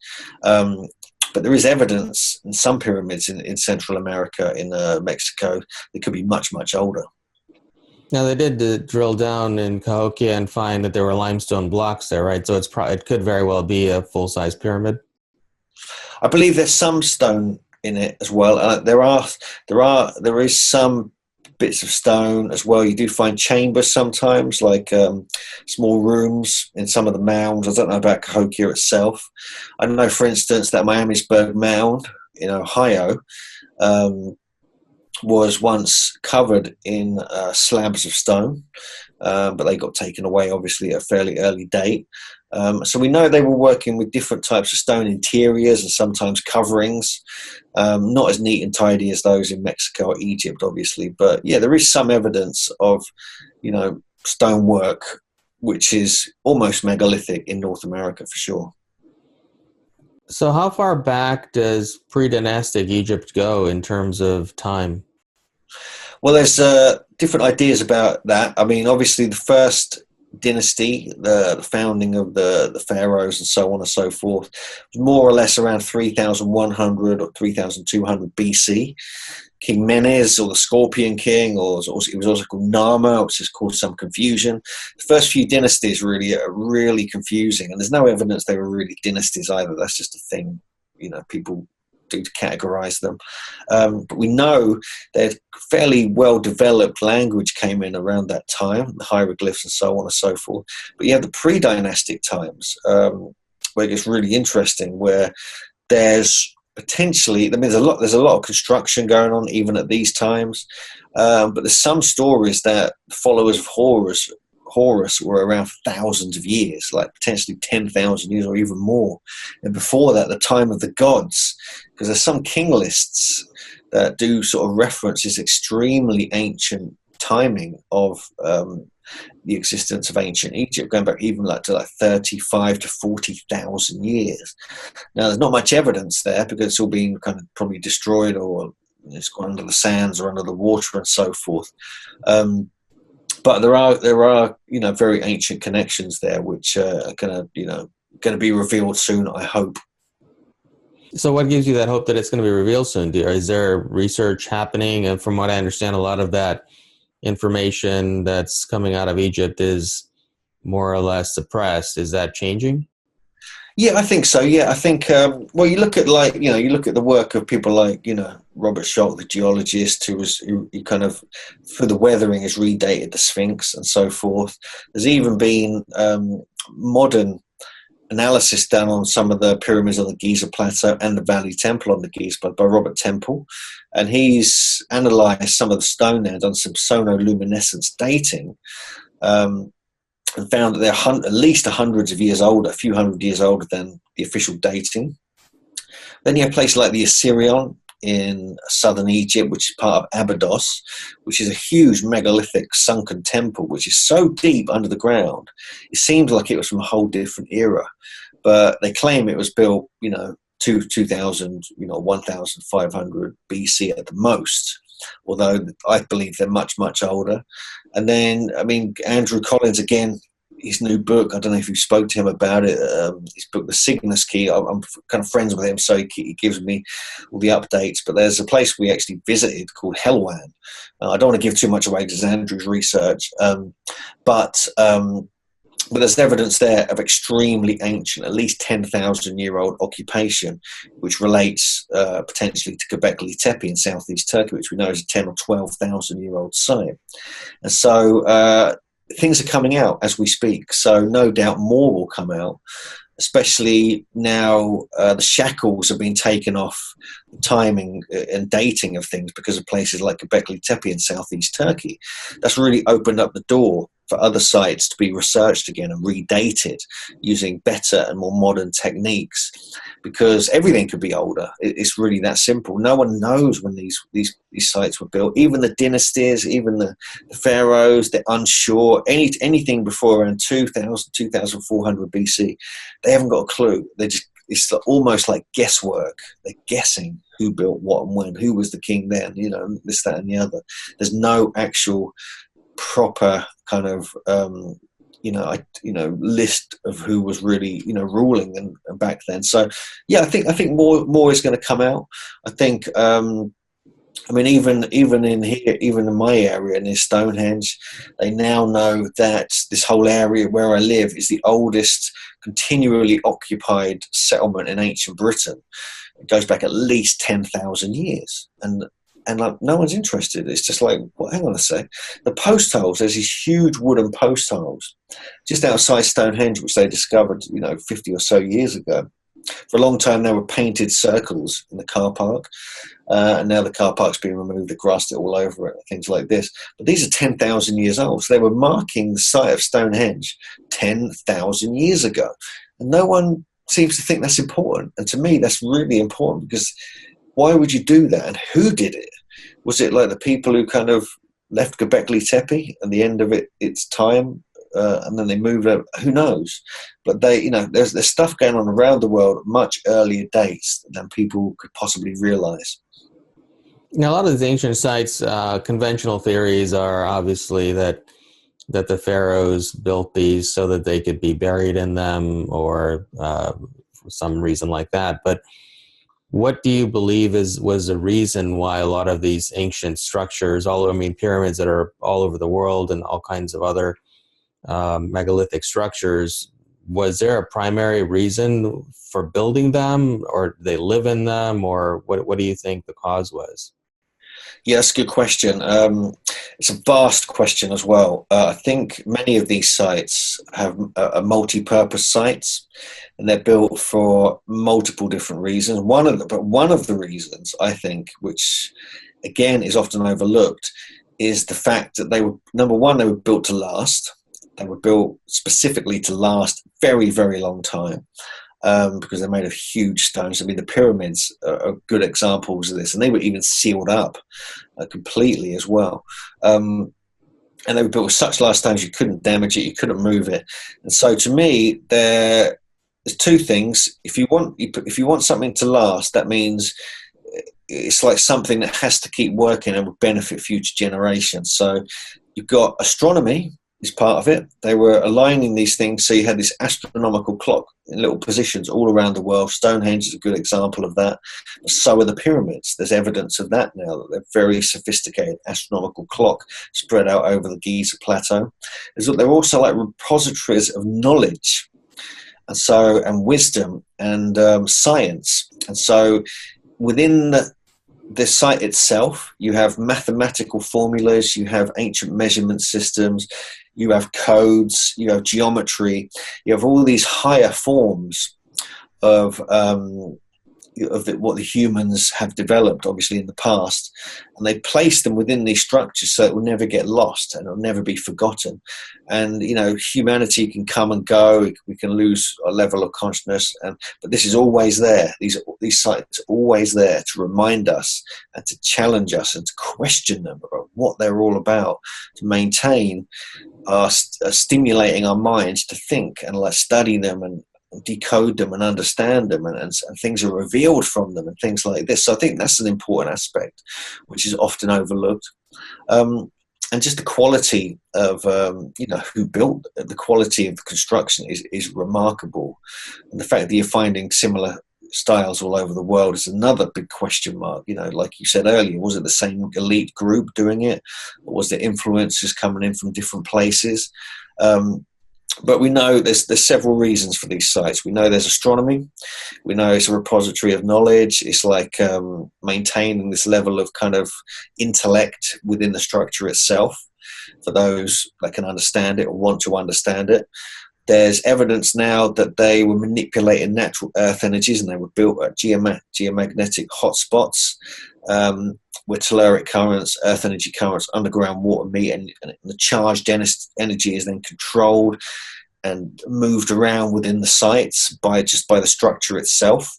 But there is evidence in some pyramids in Central America, in Mexico, they could be much, much older.
Now, they did drill down in Cahokia and find that there were limestone blocks there, right? So it could very well be a full-size pyramid.
I believe there's some stone in it as well. There is some bits of stone as well. You do find chambers sometimes, like small rooms in some of the mounds. I don't know about Cahokia itself. I know, for instance, that Miamisburg Mound in Ohio was once covered in slabs of stone, but they got taken away, obviously, at a fairly early date. So we know they were working with different types of stone interiors and sometimes coverings, not as neat and tidy as those in Mexico or Egypt, obviously. But yeah, there is some evidence of, stonework, which is almost megalithic in North America for sure.
So how far back does pre-dynastic Egypt go in terms of time?
Well, there's different ideas about that. Obviously, the first dynasty, the founding of the pharaohs and so on and so forth, was more or less around 3,100 or 3,200 BC. King Menes, or the Scorpion King, or it was also called Nama, which has caused some confusion. The first few dynasties really are really confusing, and there's no evidence they were really dynasties either. That's just a thing, people do to categorize them. But we know that fairly well-developed language came in around that time, the hieroglyphs and so on and so forth. But you have the pre-dynastic times, where it gets really interesting, where there's potentially, there's a lot of construction going on even at these times, but there's some stories that followers of Horus were around for thousands of years, like potentially 10,000 years or even more. And before that, the time of the gods, because there's some king lists that do sort of reference this extremely ancient timing of the existence of ancient Egypt, going back even to 35 to 40,000 years. Now, there's not much evidence there because it's all been kind of probably destroyed, or it's gone under the sands or under the water and so forth. But there are very ancient connections there, which are going to be revealed soon, I hope.
So what gives you that hope that it's going to be revealed soon? Is there research happening? And from what I understand, a lot of that information that's coming out of Egypt is more or less suppressed. Is that changing?
Yeah, I think so. Yeah, I think, you look at the work of people like, Robert Schoch, the geologist, who kind of, for the weathering, has redated the Sphinx and so forth. There's even been modern analysis done on some of the pyramids on the Giza Plateau and the Valley Temple on the Giza Plateau by Robert Temple. And he's analysed some of the stone there, done some sonoluminescence dating, and found that they're at least hundreds of years older, a few hundred years older than the official dating. Then you have places like the Assyrian in southern Egypt, which is part of Abydos, which is a huge megalithic sunken temple, which is so deep under the ground, it seems like it was from a whole different era. But they claim it was built, 2000, 1500 BC at the most, although I believe they're much, much older. And then, Andrew Collins, again, his new book, I don't know if you spoke to him about it, his book, The Cygnus Key. I'm kind of friends with him, so he gives me all the updates. But there's a place we actually visited called Helwan. I don't want to give too much away because Andrew's research, but there's evidence there of extremely ancient, at least 10,000-year-old occupation, which relates potentially to Göbekli Tepe in southeast Turkey, which we know is a 10 or 12,000-year-old site. And so things are coming out as we speak, so no doubt more will come out, especially now the shackles have been taken off the timing and dating of things because of places like Göbekli Tepe in southeast Turkey. That's really opened up the door for other sites to be researched again and redated using better and more modern techniques, because everything could be older. It's really that simple. No one knows when these sites were built. Even the dynasties, even the pharaohs, they're unsure. Anything before around 2000, 2400 BC, they haven't got a clue. It's almost like guesswork. They're guessing who built what and when, who was the king then, this, that, and the other. There's no actual proper kind of list of who was really ruling and back then. So yeah, I think more is going to come out. I think even in here, even in my area near Stonehenge, they now know that this whole area where I live is the oldest continually occupied settlement in ancient Britain. It goes back at least 10,000 years, and like no one's interested. It's just like, well, hang on a sec. The post holes, there's these huge wooden post holes just outside Stonehenge, which they discovered, 50 or so years ago. For a long time, they were painted circles in the car park, and now the car park's been removed, the grass all over it, things like this. But these are 10,000 years old, so they were marking the site of Stonehenge 10,000 years ago, and no one seems to think that's important. And to me, that's really important, because why would you do that, and who did it? Was it like the people who kind of left Göbekli Tepe at the end of its time, and then they moved over? Who knows? But there's stuff going on around the world at much earlier dates than people could possibly realize.
Now, a lot of these ancient sites, conventional theories are obviously that the pharaohs built these so that they could be buried in them, or for some reason like that. But What do you believe was the reason why a lot of these ancient structures, pyramids that are all over the world and all kinds of other megalithic structures, was there a primary reason for building them, or did they live in them, or what do you think the cause was?
Yeah, that's a good question. It's a vast question as well. I think many of these sites are multi-purpose sites, and they're built for multiple different reasons. One of the reasons, I think, which again is often overlooked, is the fact that they were, number one, they were built to last. They were built specifically to last very, very long time. Because they're made of huge stones. I mean, the pyramids are good examples of this, and they were even sealed up completely as well. And they were built with such large stones you couldn't damage it, you couldn't move it. And so, to me, there's two things. If you want something to last, that means it's like something that has to keep working and will benefit future generations. So, you've got astronomy is part of it. They were aligning these things, so you had this astronomical clock in little positions all around the world. Stonehenge is a good example of that. So are the pyramids. There's evidence of that now, that they're very sophisticated astronomical clock spread out over the Giza plateau. They're also like repositories of knowledge and wisdom and science. And so within the site itself, you have mathematical formulas, you have ancient measurement systems, you have codes, you have geometry, you have all these higher forms of what the humans have developed, obviously, in the past, and they place them within these structures so it will never get lost and it will never be forgotten. And humanity can come and go, we can lose a level of consciousness, but this is always there. These sites are always there to remind us and to challenge us and to question them about what they're all about, to maintain stimulating our minds to think and study them and decode them and understand them, and things are revealed from them and things like this. So I think that's an important aspect which is often overlooked, and just the quality of who built the quality of the construction is remarkable, and the fact that you're finding similar styles all over the world is another big question mark. Like you said earlier, was it the same elite group doing it, or was there influences coming in from different places? But we know there's several reasons for these sites. We know there's astronomy. We know it's a repository of knowledge. It's like maintaining this level of kind of intellect within the structure itself for those that can understand it or want to understand it. There's evidence now that they were manipulating natural earth energies, and they were built at geomagnetic hotspots where telluric currents, earth energy currents, underground water meet, and the charged energy is then controlled and moved around within the sites by the structure itself.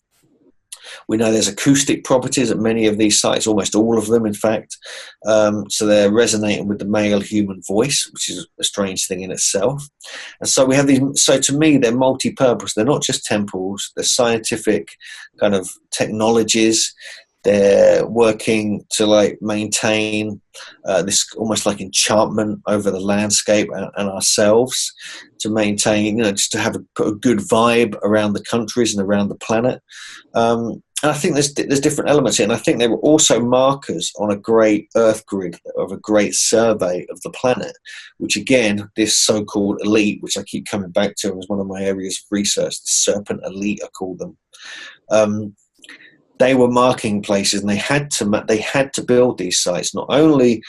We know there's acoustic properties at many of these sites, almost all of them, in fact. So they're resonating with the male human voice, which is a strange thing in itself. And so we have these. So to me, they're multi-purpose. They're not just temples. They're scientific kind of technologies. They're working to maintain this almost like enchantment over the landscape and ourselves, to maintain, just to put a good vibe around the countries and around the planet. And I think there's different elements here, and I think they were also markers on a great Earth grid of a great survey of the planet, which again, this so-called elite, which I keep coming back to as one of my areas of research, the Serpent Elite, I call them. They were marking places, and they had to build these sites, not only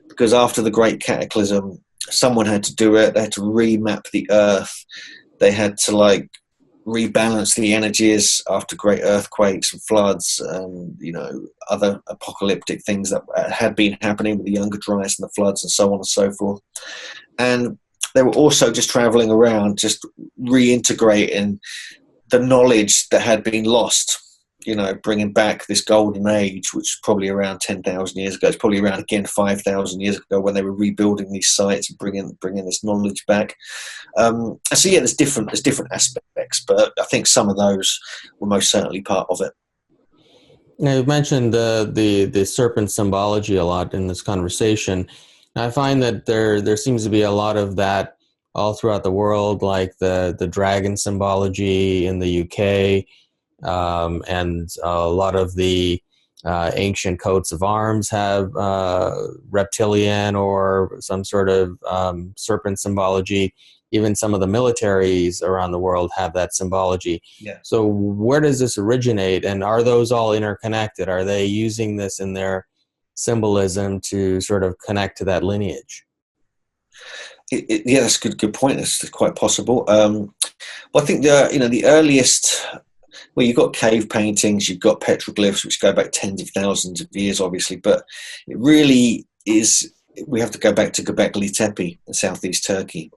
because after the Great Cataclysm, someone had to do it. They had to remap the Earth. They had to rebalance the energies after great earthquakes and floods and other apocalyptic things that had been happening with the Younger Dryas and the floods and so on and so forth. And they were also just traveling around, just reintegrating the knowledge that had been lost, bringing back this golden age, which is probably around 10,000 years ago. It's probably around again 5,000 years ago when they were rebuilding these sites and bringing this knowledge back. So yeah, there's different aspects, but I think some of those were most certainly part of it.
Now, you've mentioned the serpent symbology a lot in this conversation. I find that there seems to be a lot of that all throughout the world, like the dragon symbology in the UK. and a lot of the ancient coats of arms have reptilian or some sort of serpent symbology. Even some of the militaries around the world have that symbology.
Yeah.
So where does this originate, and are those all interconnected? Are they using this in their symbolism to sort of connect to that lineage?
Yeah, that's a good point. It's quite possible. Well, I think the earliest. Well, you've got cave paintings, you've got petroglyphs, which go back tens of thousands of years, obviously. But it really is. We have to go back to Göbekli Tepe in southeast Turkey,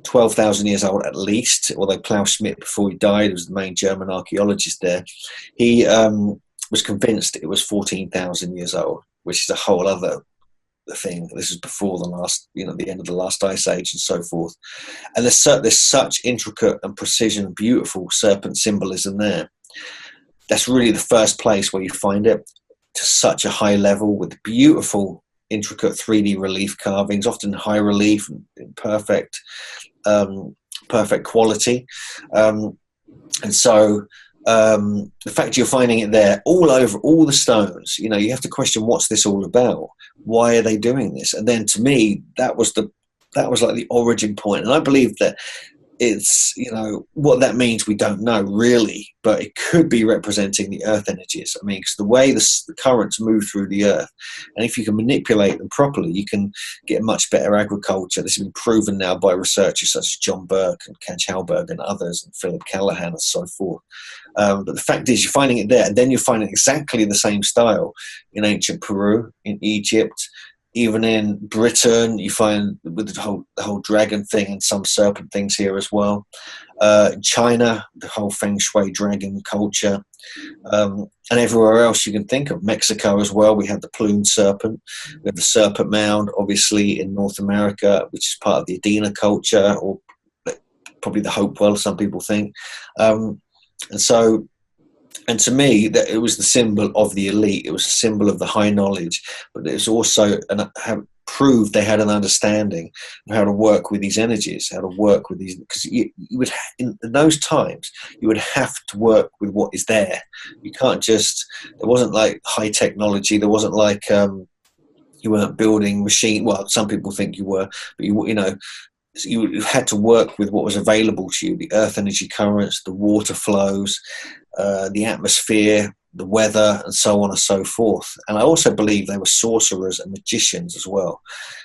12,000 years old at least. Although Klaus Schmidt, before he died, was the main German archaeologist there. He was convinced it was 14,000 years old, which is a whole other thing. This is before the last, the end of the last ice age and so forth. And there's such intricate and precision and beautiful serpent symbolism there. That's really the first place where you find it to such a high level, with beautiful, intricate 3D relief carvings, often high relief and perfect quality. And so the fact you're finding it there all over all the stones, you have to question, what's this all about? Why are they doing this? And then to me, that was like the origin point. And I believe that it's, what that means, we don't know really, but it could be representing the earth energies. I mean, because the way the currents move through the earth, and if you can manipulate them properly, you can get much better agriculture. This has been proven now by researchers such as John Burke and Ken Halberg and others, and Philip Callahan and so forth. But the fact is, you're finding it there, and then you're finding exactly the same style in ancient Peru, in Egypt, even in Britain. You find with the whole dragon thing and some serpent things here as well. In China, the whole Feng Shui dragon culture, and everywhere else you can think of. Mexico as well. We have the Plumed Serpent. We have the Serpent Mound, obviously in North America, which is part of the Adena culture, or probably the Hopewell, some people think. And to me, that it was the symbol of the elite. It was a symbol of the high knowledge, but it was also proved they had an understanding of how to work with these energies, how to work with these. Because you would, in those times, you would have to work with what is there. You can't just. There wasn't like high technology. There wasn't like you weren't building machine. Well, some people think you were, but you had to work with what was available to you: the earth energy currents, the water flows, the atmosphere, the weather, and so on and so forth. And I also believe they were sorcerers and magicians as well,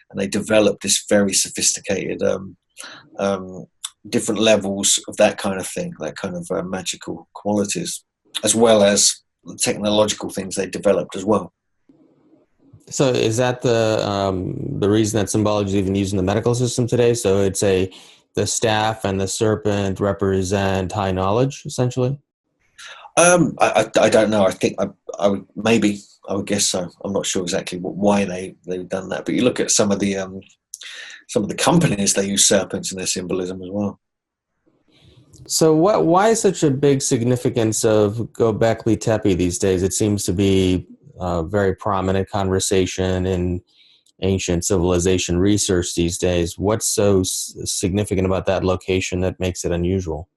and they developed this very sophisticated different levels of that kind of thing, that kind of magical qualities, as well as the technological things they developed as well.
So is that the reason that symbology is even used in the medical system today? So it's the staff and the serpent represent high knowledge, essentially?
I don't know. I think I would guess so. I'm not sure exactly why they've done that. But you look at some of the companies, they use serpents in their symbolism as well.
So why is such a big significance of Göbekli Tepe these days? It seems to be a very prominent conversation in ancient civilization research these days. What's so significant about that location that makes it unusual?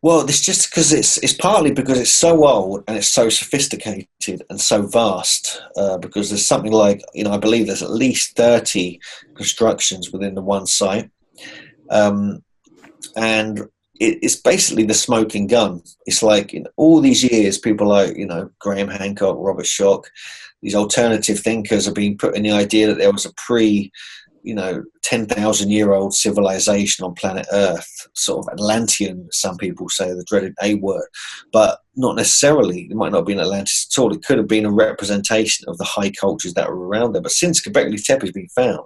Well, it's just because it's partly because it's so old and it's so sophisticated and so vast. Because there's something like, I believe there's at least 30 constructions within the one site, and it's basically the smoking gun. It's like in all these years, people like Graham Hancock, Robert Schoch, these alternative thinkers have been putting the idea that there was a 10,000-year-old civilization on planet Earth, sort of Atlantean, some people say, the dreaded A word, but not necessarily. It might not have been Atlantis at all. It could have been a representation of the high cultures that were around there. But since Göbekli Tepe has been found,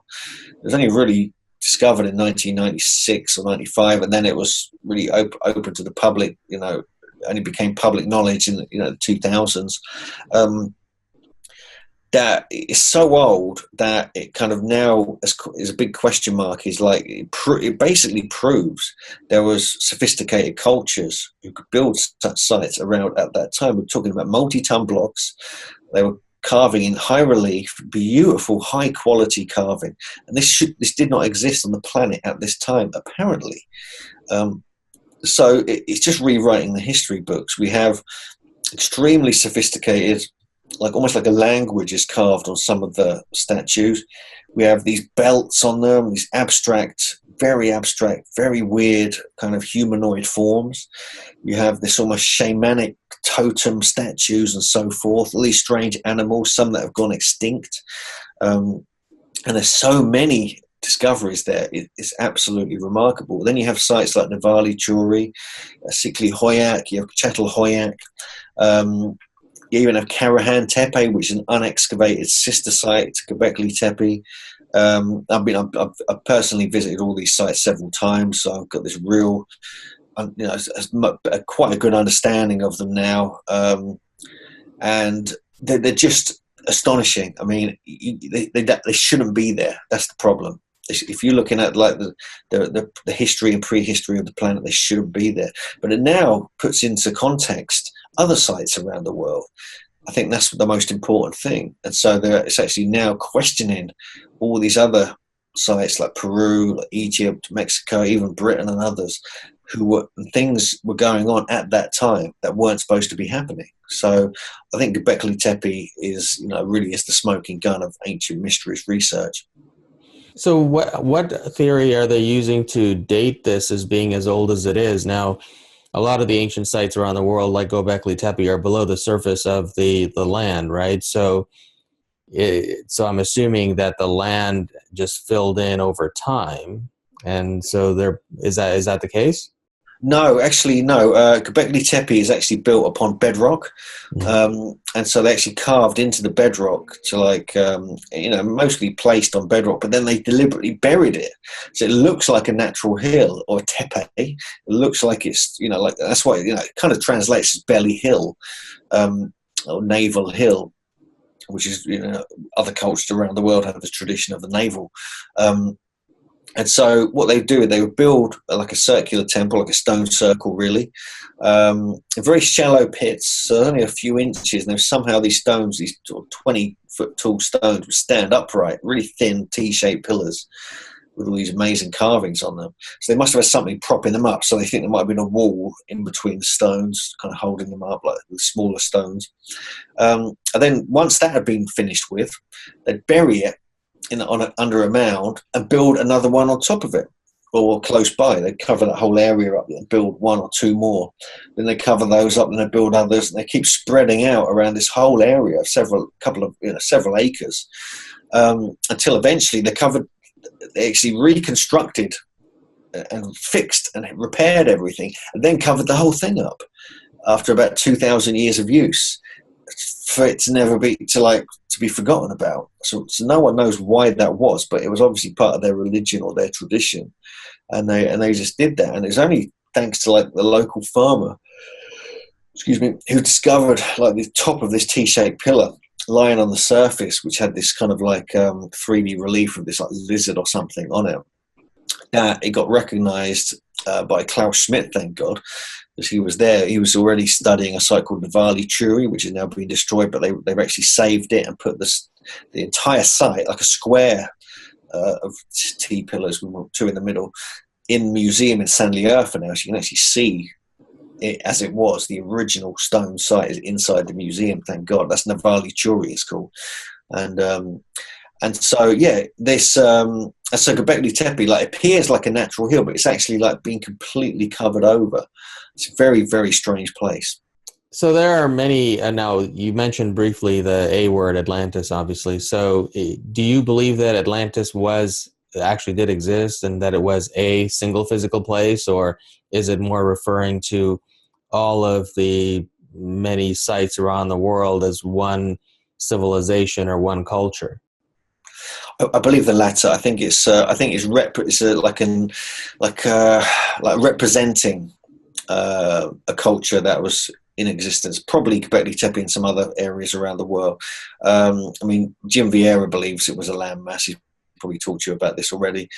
it was only really discovered in 1996 or 95, and then it was really open to the public, only became public knowledge in the 2000s. That is so old that it kind of now is a big question mark. Is like it basically proves there was sophisticated cultures who could build such sites around at that time. We're talking about multi-ton blocks. They were carving in high relief, beautiful, high quality carving, and this did not exist on the planet at this time, apparently. So it's just rewriting the history books. We have extremely sophisticated, like almost like a language is carved on some of the statues. We have these belts on them, these abstract, very weird kind of humanoid forms. You have this almost shamanic totem statues and so forth, all these strange animals, some that have gone extinct. And there's so many discoveries there. It's absolutely remarkable. Then you have sites like Navali Churi, Sikli Hoyak, you have Chetal Hoyak. You even have Karahan Tepe, which is an unexcavated sister site to Göbekli Tepe. I've personally visited all these sites several times, so I've got this real, quite a good understanding of them now. And they're just astonishing. I mean, they shouldn't be there. That's the problem. If you're looking at like the history and prehistory of the planet, they shouldn't be there. But it now puts into context other sites around the world. I think that's the most important thing. And so it's actually now questioning all these other sites like Peru, like Egypt, Mexico, even Britain and others, things were going on at that time that weren't supposed to be happening. So I think Göbekli Tepe is, really is the smoking gun of ancient mysteries research.
So what theory are they using to date this as being as old as it is? Now, a lot of the ancient sites around the world, like Göbekli Tepe, are below the surface of the land, right? So I'm assuming that the land just filled in over time. And so is that the case?
No, actually, no. Göbekli Tepe is actually built upon bedrock, and so they actually carved into the bedrock to mostly placed on bedrock, but then they deliberately buried it, so it looks like a natural hill or a tepe. It looks like it's that's why it kind of translates as Belly Hill, or Navel Hill, which is other cultures around the world have the tradition of the navel. And so what they do, they would build like a circular temple, like a stone circle, really. Very shallow pits, so only a few inches. And somehow these stones, these 20-foot tall stones, would stand upright, really thin T-shaped pillars with all these amazing carvings on them. So they must have had something propping them up. So they think there might have been a wall in between the stones, kind of holding them up, like the smaller stones. And then once that had been finished with, they'd bury it under a mound and build another one on top of it or close by. They cover that whole area up and build one or two more. Then they cover those up and they build others, and they keep spreading out around this whole area of several acres, until eventually they actually reconstructed and fixed and repaired everything, and then covered the whole thing up after about 2,000 years of use, for it to never be to be forgotten about. So no one knows why that was, but it was obviously part of their religion or their tradition, and they just did that. And it's only thanks to the local farmer, who discovered the top of this T-shaped pillar lying on the surface, which had this kind of 3D relief of this lizard or something on it. It got recognized by Klaus Schmidt, thank God, because he was there. He was already studying a site called Navali Churi, which is now being destroyed, but they've actually saved it and put the entire site, like a square of T-pillars, with two in the middle, in museum in Saint-Lierre now. So you can actually see it as it was. The original stone site is inside the museum, thank God. That's Navali Churi, it's called. And so, this so Göbekli Tepe appears like a natural hill, but it's actually being completely covered over. It's a very, very strange place.
So there are many, now you mentioned briefly the A word, Atlantis, obviously. So do you believe that Atlantis actually did exist and that it was a single physical place, or is it more referring to all of the many sites around the world as one civilization or one culture?
I believe the latter. I think it's representing a culture that was in existence, probably Göbekli Tepe and some other areas around the world. Jim Vieira believes it was a landmass. He's probably talked to you about this already.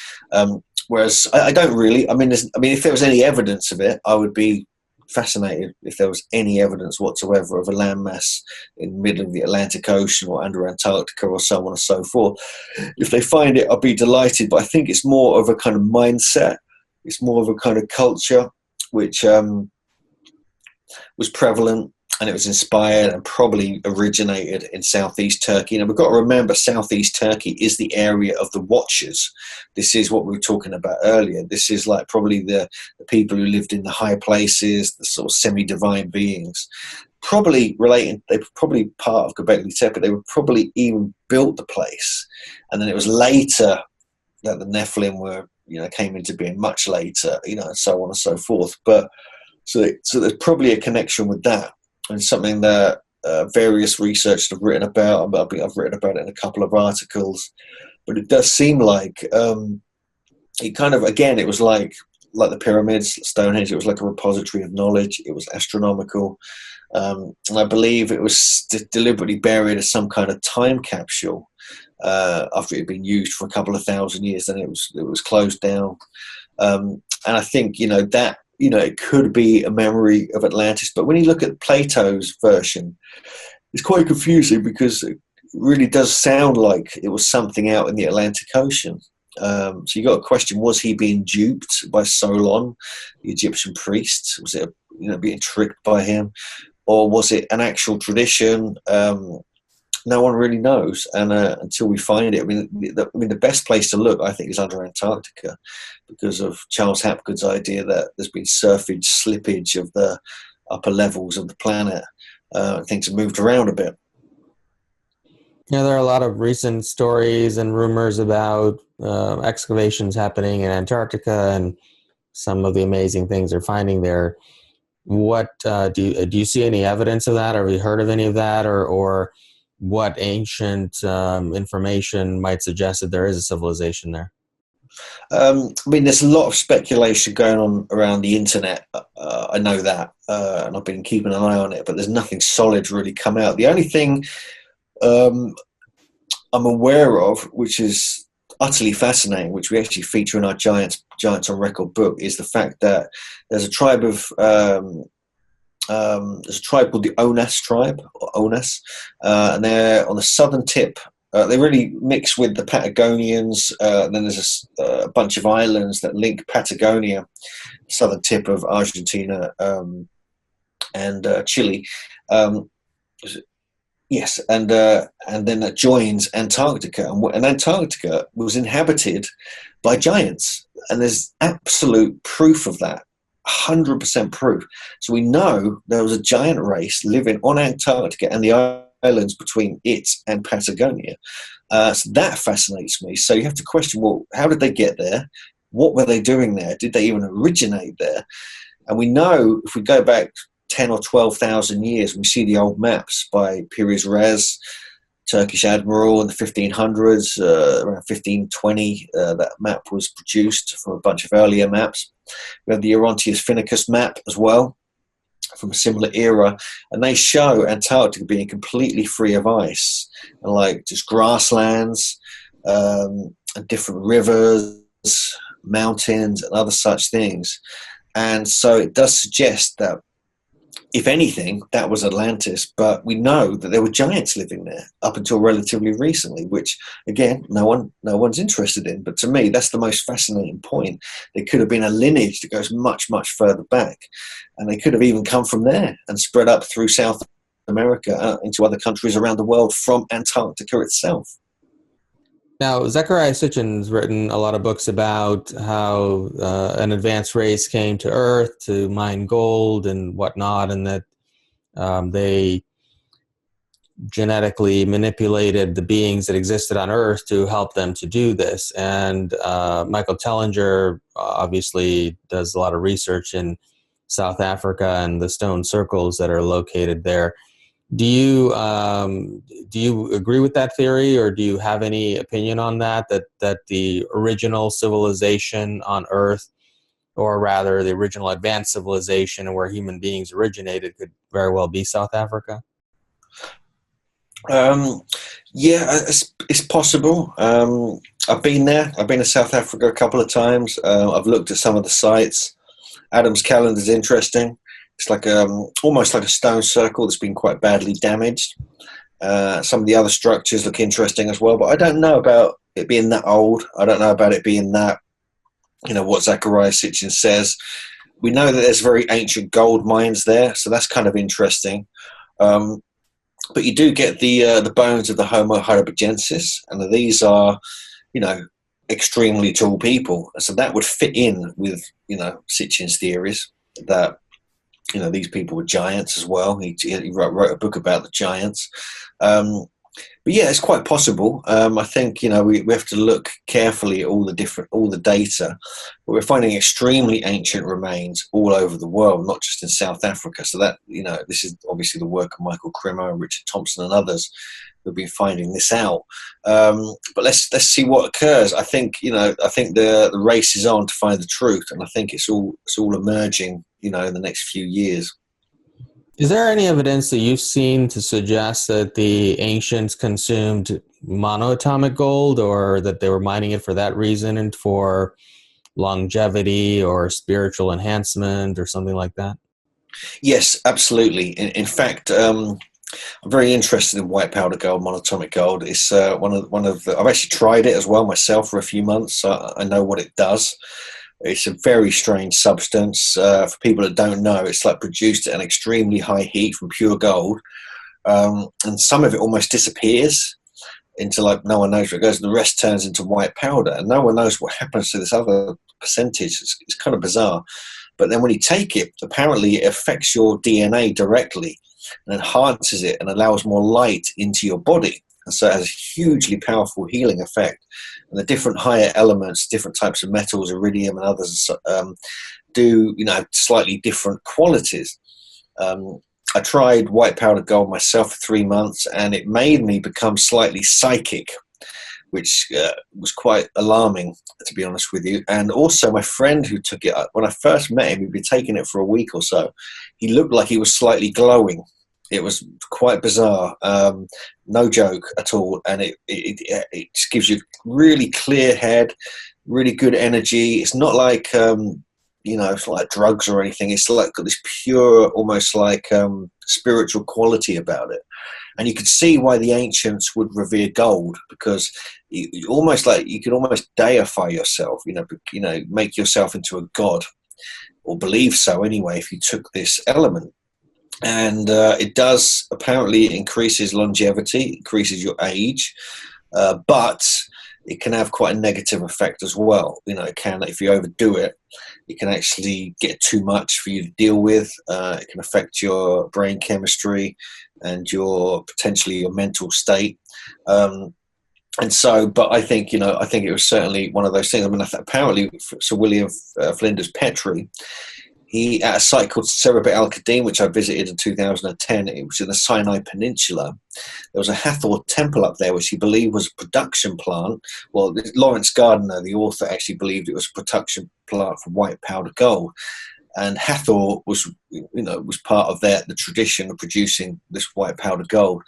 Whereas I don't really. If there was any evidence of it, I would be fascinated if there was any evidence whatsoever of a landmass in the middle of the Atlantic Ocean or under Antarctica or so on and so forth. If they find it, I'll be delighted, but I think it's more of a kind of mindset. It's more of a kind of culture. which was prevalent, and it was inspired and probably originated in southeast Turkey. Now, we've got to remember, southeast Turkey is the area of the Watchers. This is what we were talking about earlier. This is like probably the people who lived in the high places, the sort of semi-divine beings. Probably relating, they were probably part of Göbekli Tepe. They were probably even built the place. And then it was later that the Nephilim were, came into being, much later, and so on and so forth. But so there's probably a connection with that. And something that various researchers have written about. I've written about it in a couple of articles, but it does seem like it kind of, again, it was like the pyramids, Stonehenge. It was like a repository of knowledge. It was astronomical, and I believe it was deliberately buried as some kind of time capsule after it had been used for a couple of thousand years. Then it was closed down, and I think that. It could be a memory of Atlantis, but when you look at Plato's version, it's quite confusing because it really does sound like it was something out in the Atlantic Ocean. So you got a question: was he being duped by Solon, the Egyptian priest? Was it being tricked by him, or was it an actual tradition? No one really knows, and until we find it, the best place to look, I think, is under Antarctica, because of Charles Hapgood's idea that there's been slippage of the upper levels of the planet. Things have moved around a bit.
Yeah, there are a lot of recent stories and rumors about excavations happening in Antarctica and some of the amazing things they're finding there. What do you see any evidence of that, or have you heard of any of that, or what ancient information might suggest that there is a civilization there?
There's a lot of speculation going on around the internet. I know that, and I've been keeping an eye on it, but there's nothing solid really come out. The only thing I'm aware of, which is utterly fascinating, which we actually feature in our Giants on Record book, is the fact that there's a tribe called the Onas tribe, and they're on the southern tip. They really mix with the Patagonians. And then there's a bunch of islands that link Patagonia, southern tip of Argentina, and Chile. Yes, and then that joins Antarctica, and Antarctica was inhabited by giants, and there's absolute proof of that. 100% proof. So we know there was a giant race living on Antarctica and the islands between it and Patagonia. So that fascinates me. So you have to question, well, how did they get there? What were they doing there? Did they even originate there? And we know if we go back 10 or 12,000 years, we see the old maps by Piris Rez, Turkish admiral in the 1500s, around 1520, that map was produced from a bunch of earlier maps. We have the Orontius Finicus map as well, from a similar era, and they show Antarctica being completely free of ice, and like just grasslands, and different rivers, mountains, and other such things. And so it does suggest that, if anything, that was Atlantis, but we know that there were giants living there up until relatively recently, which, again, no one's interested in. But to me, that's the most fascinating point. There could have been a lineage that goes much, much further back, and they could have even come from there and spread up through South America into other countries around the world from Antarctica itself.
Now, Zecharia Sitchin's written a lot of books about how an advanced race came to Earth to mine gold and whatnot, and that they genetically manipulated the beings that existed on Earth to help them to do this. And Michael Tellinger obviously does a lot of research in South Africa and the stone circles that are located there. Do you agree with that theory, or do you have any opinion on that the original civilization on Earth, or rather the original advanced civilization and where human beings originated, could very well be South Africa?
Yeah, it's possible. I've been there. I've been to South Africa a couple of times. I've looked at some of the sites. Adam's Calendar is interesting. It's like almost like a stone circle that's been quite badly damaged. Some of the other structures look interesting as well, but I don't know about it being that old. I don't know about it being that, what Zecharia Sitchin says. we know that there's very ancient gold mines there, so that's kind of interesting. But you do get the bones of the Homo heidelbergensis, and these are, extremely tall people. So that would fit in with, Sitchin's theories that, these people were giants as well. He wrote a book about the giants. But yeah, it's quite possible. I think, we have to look carefully at all the data. But we're finding extremely ancient remains all over the world, not just in South Africa. So that, this is obviously the work of Michael Crimmer and Richard Thompson and others who've been finding this out. But let's see what occurs. I think, the race is on to find the truth, and I think it's all emerging, in the next few years.
Is there any evidence that you've seen to suggest that the ancients consumed monoatomic gold, or that they were mining it for that reason and for longevity or spiritual enhancement or something like that?
Yes, absolutely. In fact, I'm very interested in white powder gold, monatomic gold. It's one of the, I've actually tried it as well myself for a few months. So I know what it does. It's a very strange substance. For people that don't know, it's like produced at an extremely high heat from pure gold, and some of it almost disappears into, like, no one knows where it goes, and the rest turns into white powder, and no one knows what happens to this other percentage. It's kind of bizarre. But then when you take it, apparently it affects your DNA directly and enhances it and allows more light into your body. And so it has a hugely powerful healing effect. And the different higher elements, different types of metals, iridium and others, do, slightly different qualities. I tried white powder gold myself for 3 months, and it made me become slightly psychic, which was quite alarming, to be honest with you. And also my friend who took it, when I first met him, he'd been taking it for a week or so. He looked like he was slightly glowing. It was quite bizarre, no joke at all. And it just gives you really clear head, really good energy. It's not like, it's like drugs or anything. It's like got this pure, almost like spiritual quality about it. And you could see why the ancients would revere gold, because you could almost deify yourself, make yourself into a god, or believe so anyway, if you took this element. And it does, apparently, it increases longevity, increases your age, but it can have quite a negative effect as well. It can, if you overdo it, it can actually get too much for you to deal with. It can affect your brain chemistry and potentially your mental state. And so, but I think it was certainly one of those things. I mean, apparently Sir William Flinders Petrie, he, at a site called Serpent Elite, which I visited in 2010, it was in the Sinai Peninsula. There was a Hathor temple up there, which he believed was a production plant. Well, Lawrence Gardner, the author, actually believed it was a production plant for white powder gold. And Hathor was part of the tradition of producing this white powder gold.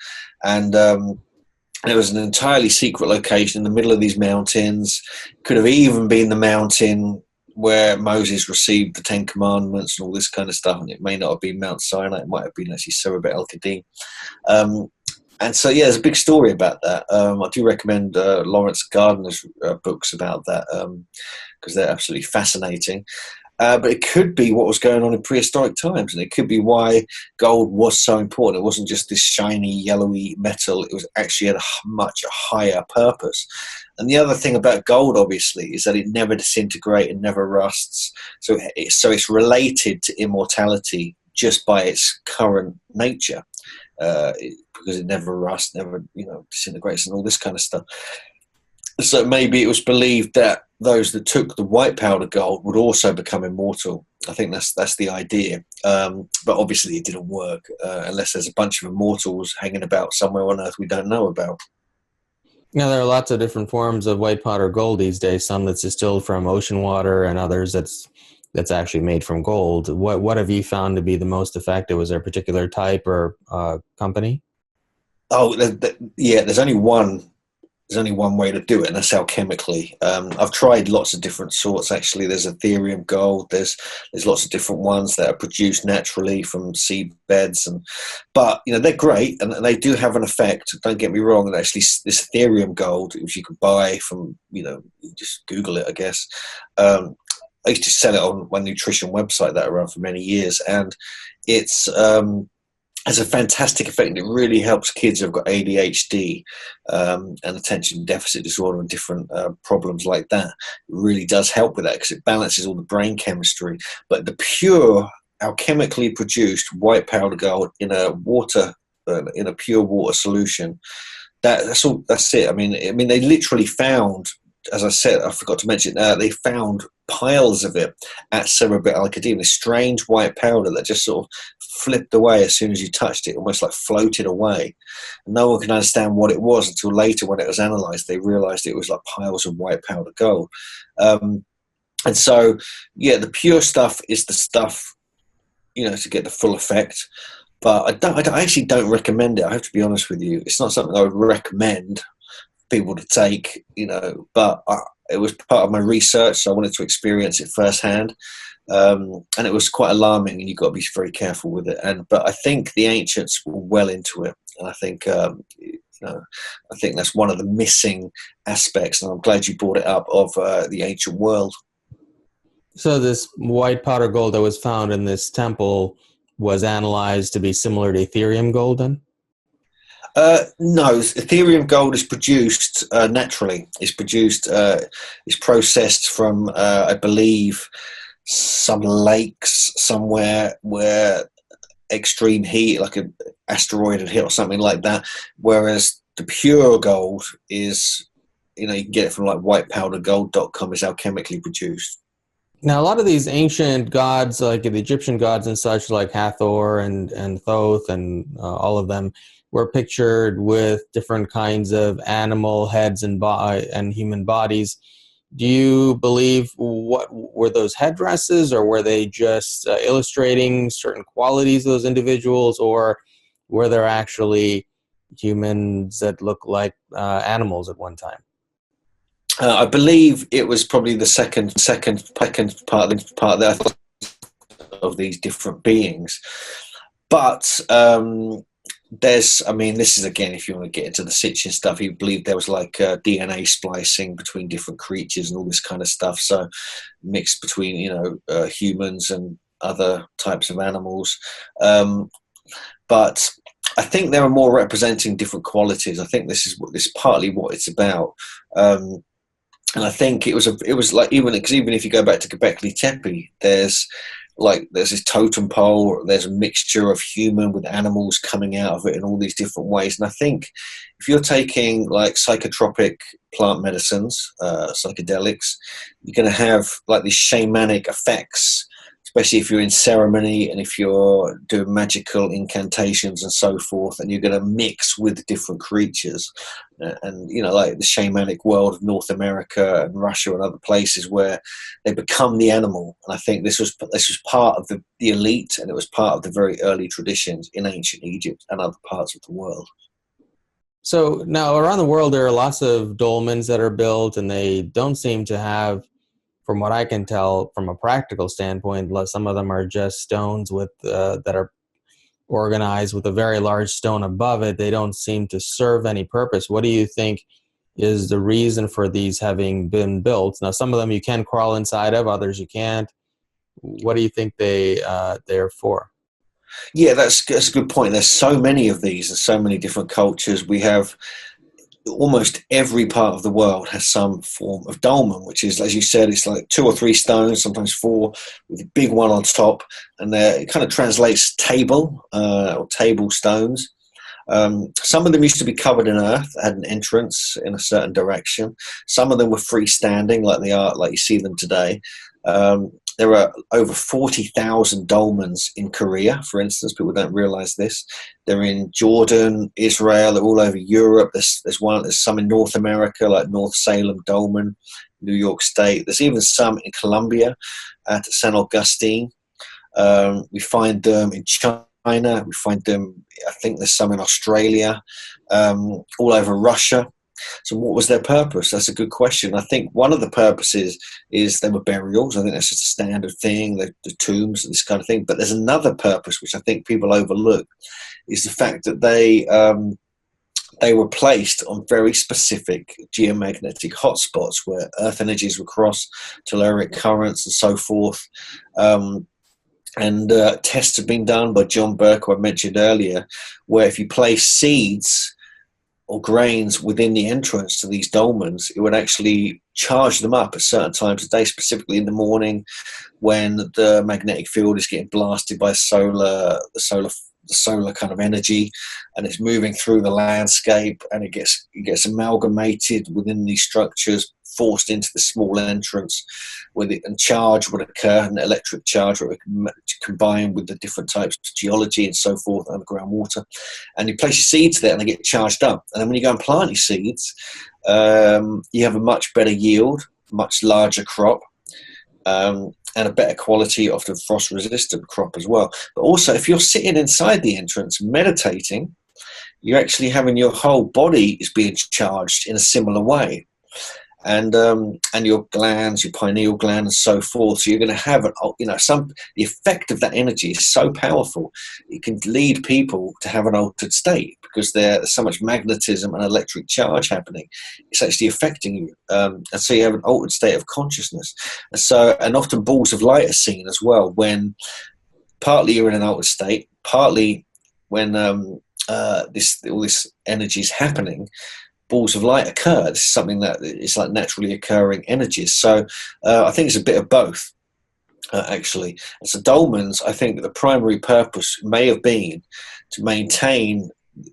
And it was an entirely secret location in the middle of these mountains. Could have even been the mountain where Moses received the 10 Commandments and all this kind of stuff, and it may not have been Mount Sinai, it might have been actually Serpent Elite. And so, yeah, there's a big story about that. I do recommend Lawrence Gardner's books about that, because they're absolutely fascinating. But it could be what was going on in prehistoric times, and it could be why gold was so important. It wasn't just this shiny, yellowy metal. It was actually had a much higher purpose. And the other thing about gold, obviously, is that it never disintegrates and never rusts. So it's related to immortality just by its current nature, because it never rusts, never disintegrates, and all this kind of stuff. So maybe it was believed that those that took the white powder gold would also become immortal. I think that's the idea. But obviously it didn't work unless there's a bunch of immortals hanging about somewhere on Earth we don't know about.
Now, there are lots of different forms of white powder gold these days. Some that's distilled from ocean water, and others that's actually made from gold. What have you found to be the most effective? Was there a particular type or company?
Oh, yeah. There's only one way to do it, and that's alchemically. I've tried lots of different sorts. Actually, there's Ethereum gold. There's lots of different ones that are produced naturally from seed beds, but they're great and they do have an effect. Don't get me wrong. And actually, this Ethereum gold, which you can buy from, you just Google it, I guess. I used to sell it on one nutrition website that I ran for many years, and it's has a fantastic effect. It really helps kids who've got ADHD and attention deficit disorder and different problems like that. It really does help with that because it balances all the brain chemistry. But the pure alchemically produced white powder gold in a water in a pure water solution, that's all. That's it. I mean, they literally found, as I said, I forgot to mention, they found piles of it at Serpent Elite, this strange white powder that just sort of flipped away as soon as you touched it, almost like floated away. And no one could understand what it was until later when it was analysed. They realised it was like piles of white powder gold. And so, yeah, the pure stuff is the stuff, to get the full effect. But I actually don't recommend it. I have to be honest with you. It's not something I would recommend people to take, but it was part of my research, so I wanted to experience it firsthand. And it was quite alarming, and you've got to be very careful with it. But I think the ancients were well into it, and I think I think that's one of the missing aspects, and I'm glad you brought it up, of the ancient world.
So this white powder gold that was found in this temple was analyzed to be similar to Ethereum gold then?
No, Ethereum gold is produced naturally. It's produced, it's processed from, I believe, some lakes somewhere where extreme heat, like an asteroid had hit or something like that. Whereas the pure gold is, you can get it from like whitepowdergold.com, is alchemically produced.
Now, a lot of these ancient gods, like the Egyptian gods and such, like Hathor and Thoth and all of them, were pictured with different kinds of animal heads and human bodies. Do you believe, what were those headdresses, or were they just illustrating certain qualities of those individuals, or were there actually humans that look like animals at one time?
I believe it was probably the second part of these different beings. But this is, again, if you want to get into the Sitchin stuff, he believed there was like DNA splicing between different creatures and all this kind of stuff. So mixed between, humans and other types of animals. But I think they were more representing different qualities. I think this is partly what it's about. And I think it was like, even if you go back to Göbekli Tepe, there's this totem pole, there's a mixture of human with animals coming out of it in all these different ways. And I think if you're taking like psychotropic plant medicines, psychedelics, you're going to have like these shamanic effects, especially if you're in ceremony and if you're doing magical incantations and so forth, and you're going to mix with different creatures. And, like the shamanic world of North America and Russia and other places where they become the animal. And I think this was part of the elite, and it was part of the very early traditions in ancient Egypt and other parts of the world.
So now around the world, there are lots of dolmens that are built, and they don't seem to have, from what I can tell from a practical standpoint, some of them are just stones with that are organized with a very large stone above it. They don't seem to serve any purpose. What do you think is the reason for these having been built? Now, some of them you can crawl inside of, others you can't. What do you think they're for?
Yeah, that's a good point. There's so many of these and so many different cultures. We have almost every part of the world has some form of dolmen, which is, as you said, it's like 2 or 3 stones, sometimes 4, with a big one on top, and it kind of translates table or table stones. Some of them used to be covered in earth, had an entrance in a certain direction. Some of them were freestanding, like you see them today. There are over 40,000 dolmens in Korea, for instance. People don't realize this. They're in Jordan, Israel, they're all over Europe. There's some in North America, like North Salem Dolmen, New York State. There's even some in Colombia at San Augustine. We find them in China. We find them, I think there's some in Australia, all over Russia. So what was their purpose? That's a good question. I think one of the purposes is they were burials. I think that's just a standard thing, the tombs and this kind of thing. But there's another purpose, which I think people overlook, is the fact that they they were placed on very specific geomagnetic hotspots where earth energies were crossed, telluric currents and so forth. And tests have been done by John Burke, who I mentioned earlier, where if you place seeds or grains within the entrance to these dolmens, it would actually charge them up at certain times of day, specifically in the morning when the magnetic field is getting blasted by the solar kind of energy, and it's moving through the landscape, and it gets amalgamated within these structures, forced into the small entrance, and charge would occur, and electric charge would combine with the different types of geology and so forth, underground water, and you place your seeds there and they get charged up. And then when you go and plant your seeds, you have a much better yield, much larger crop, and a better quality of the frost-resistant crop as well. But also, if you're sitting inside the entrance meditating, you're actually having your whole body is being charged in a similar way. And your glands, your pineal gland, and so forth. So you're going to have the effect of that energy is so powerful. It can lead people to have an altered state because there's so much magnetism and electric charge happening. It's actually affecting you, and so you have an altered state of consciousness. And often balls of light are seen as well when partly you're in an altered state, partly when all this energy is happening. Balls of light occur. This is something that is like naturally occurring energies. So I think it's a bit of both, actually. And so dolmens, I think the primary purpose may have been to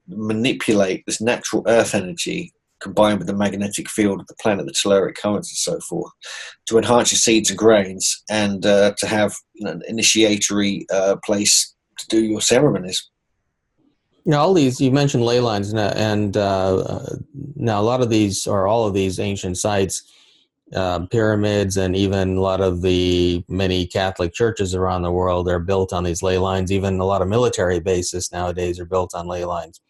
manipulate this natural earth energy combined with the magnetic field of the planet, the telluric currents and so forth, to enhance your seeds and grains, and to have an initiatory place to do your ceremonies.
Now, all these, you mentioned ley lines, and now a lot of these, or all of these ancient sites, pyramids, and even a lot of the many Catholic churches around the world are built on these ley lines. Even a lot of military bases nowadays are built on ley lines.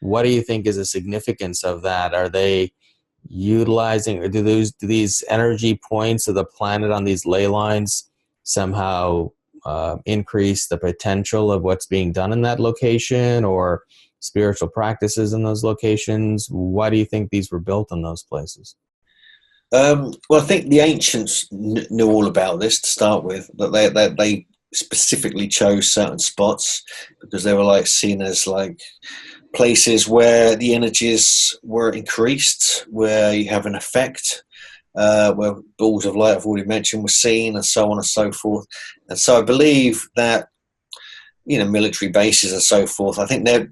What do you think is the significance of that? Are they utilizing, or do these energy points of the planet on these ley lines somehow increase the potential of what's being done in that location, or spiritual practices in those locations? Why do you think these were built in those places?
Well, I think the ancients knew all about this to start with, that they specifically chose certain spots because they were seen as places where the energies were increased, where you have an effect, where balls of light, I've already mentioned, were seen, and so on and so forth. And so I believe that, military bases and so forth, I think I've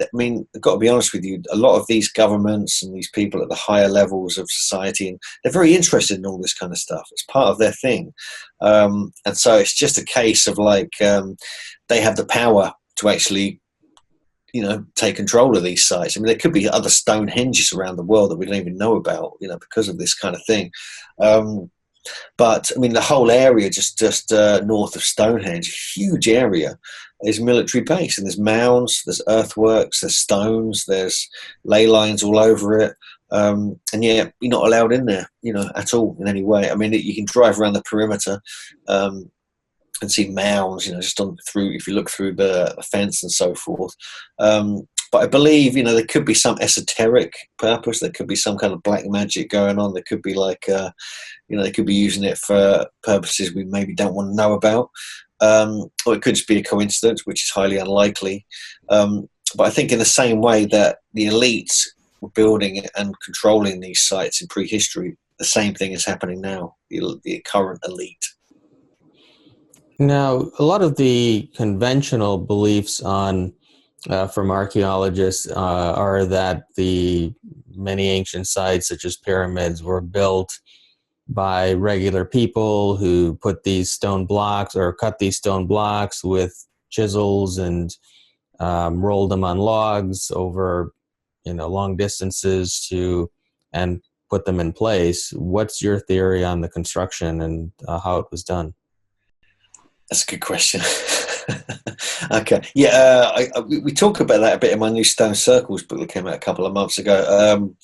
got to be honest with you, a lot of these governments and these people at the higher levels of society, and they're very interested in all this kind of stuff. It's part of their thing. And so it's just a case of they have the power to actually take control of these sites. There could be other Stonehenges around the world that we don't even know about, because of this kind of thing. But the whole area just north of Stonehenge, huge area, is military base, and there's mounds, there's earthworks, there's stones, there's ley lines all over it. And yeah, you're not allowed in there, at all in any way. You can drive around the perimeter, and see mounds, just if you look through the fence and so forth. But I believe, there could be some esoteric purpose. There could be some kind of black magic going on. There could be they could be using it for purposes we maybe don't want to know about. Or it could just be a coincidence, which is highly unlikely. But I think in the same way that the elites were building and controlling these sites in prehistory, the same thing is happening now, the current elite.
Now, a lot of the conventional beliefs from archaeologists are that the many ancient sites, such as pyramids, were built by regular people who put these stone blocks or cut these stone blocks with chisels and rolled them on logs over long distances and put them in place. What's your theory on the construction and how it was done?
That's a good question. Okay. Yeah, we talk about that a bit in my new Stone Circles book that came out a couple of months ago.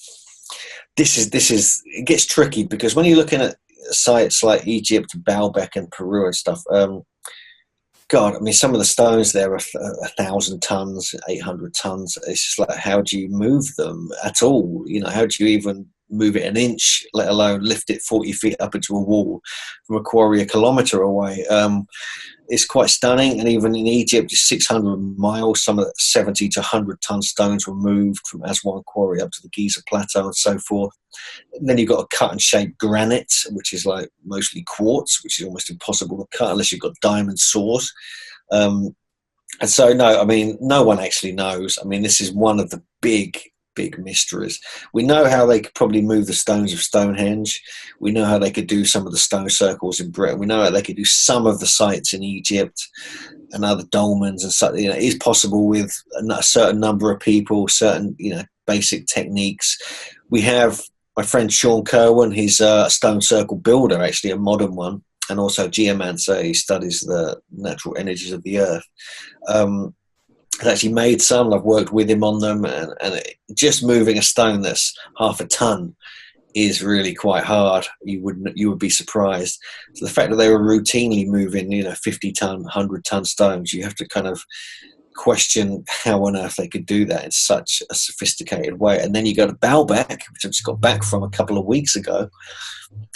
It gets tricky because when you're looking at sites like Egypt, Baalbek and Peru and stuff, go God, I mean, some of the stones there are 1,000 tons, 800 tons. It's just like, how do you move them at all? You know, how do you even move it an inch, let alone lift it 40 feet up into a wall from a quarry a kilometre away? It's quite stunning. And even in Egypt, it's 600 miles. Some of the 70 to 100-ton stones were moved from Aswan Quarry up to the Giza Plateau and so forth. And then you've got a cut and shape granite, which is like mostly quartz, which is almost impossible to cut unless you've got diamond saws. And so, no, I mean, no one actually knows. I mean, this is one of the big mysteries. We know how they could probably move the stones of Stonehenge. We know how they could do some of the stone circles in Britain. We know how they could do some of the sites in Egypt and other dolmens and such. You know, it is possible with a certain number of people, certain, you know, basic techniques. We have my friend Sean Kerwin. He's a stone circle builder, actually a modern one, and also geomancer. He studies the natural energies of the earth. I've actually made some. I've worked with him on them, and just moving a stone that's half a ton is really quite hard. You would be surprised. So the fact that they were routinely moving, you know, 50-ton, 100-ton stones, you have to kind of question how on earth they could do that in such a sophisticated way. And then you go to Baalbek, which I just got back from a couple of weeks ago,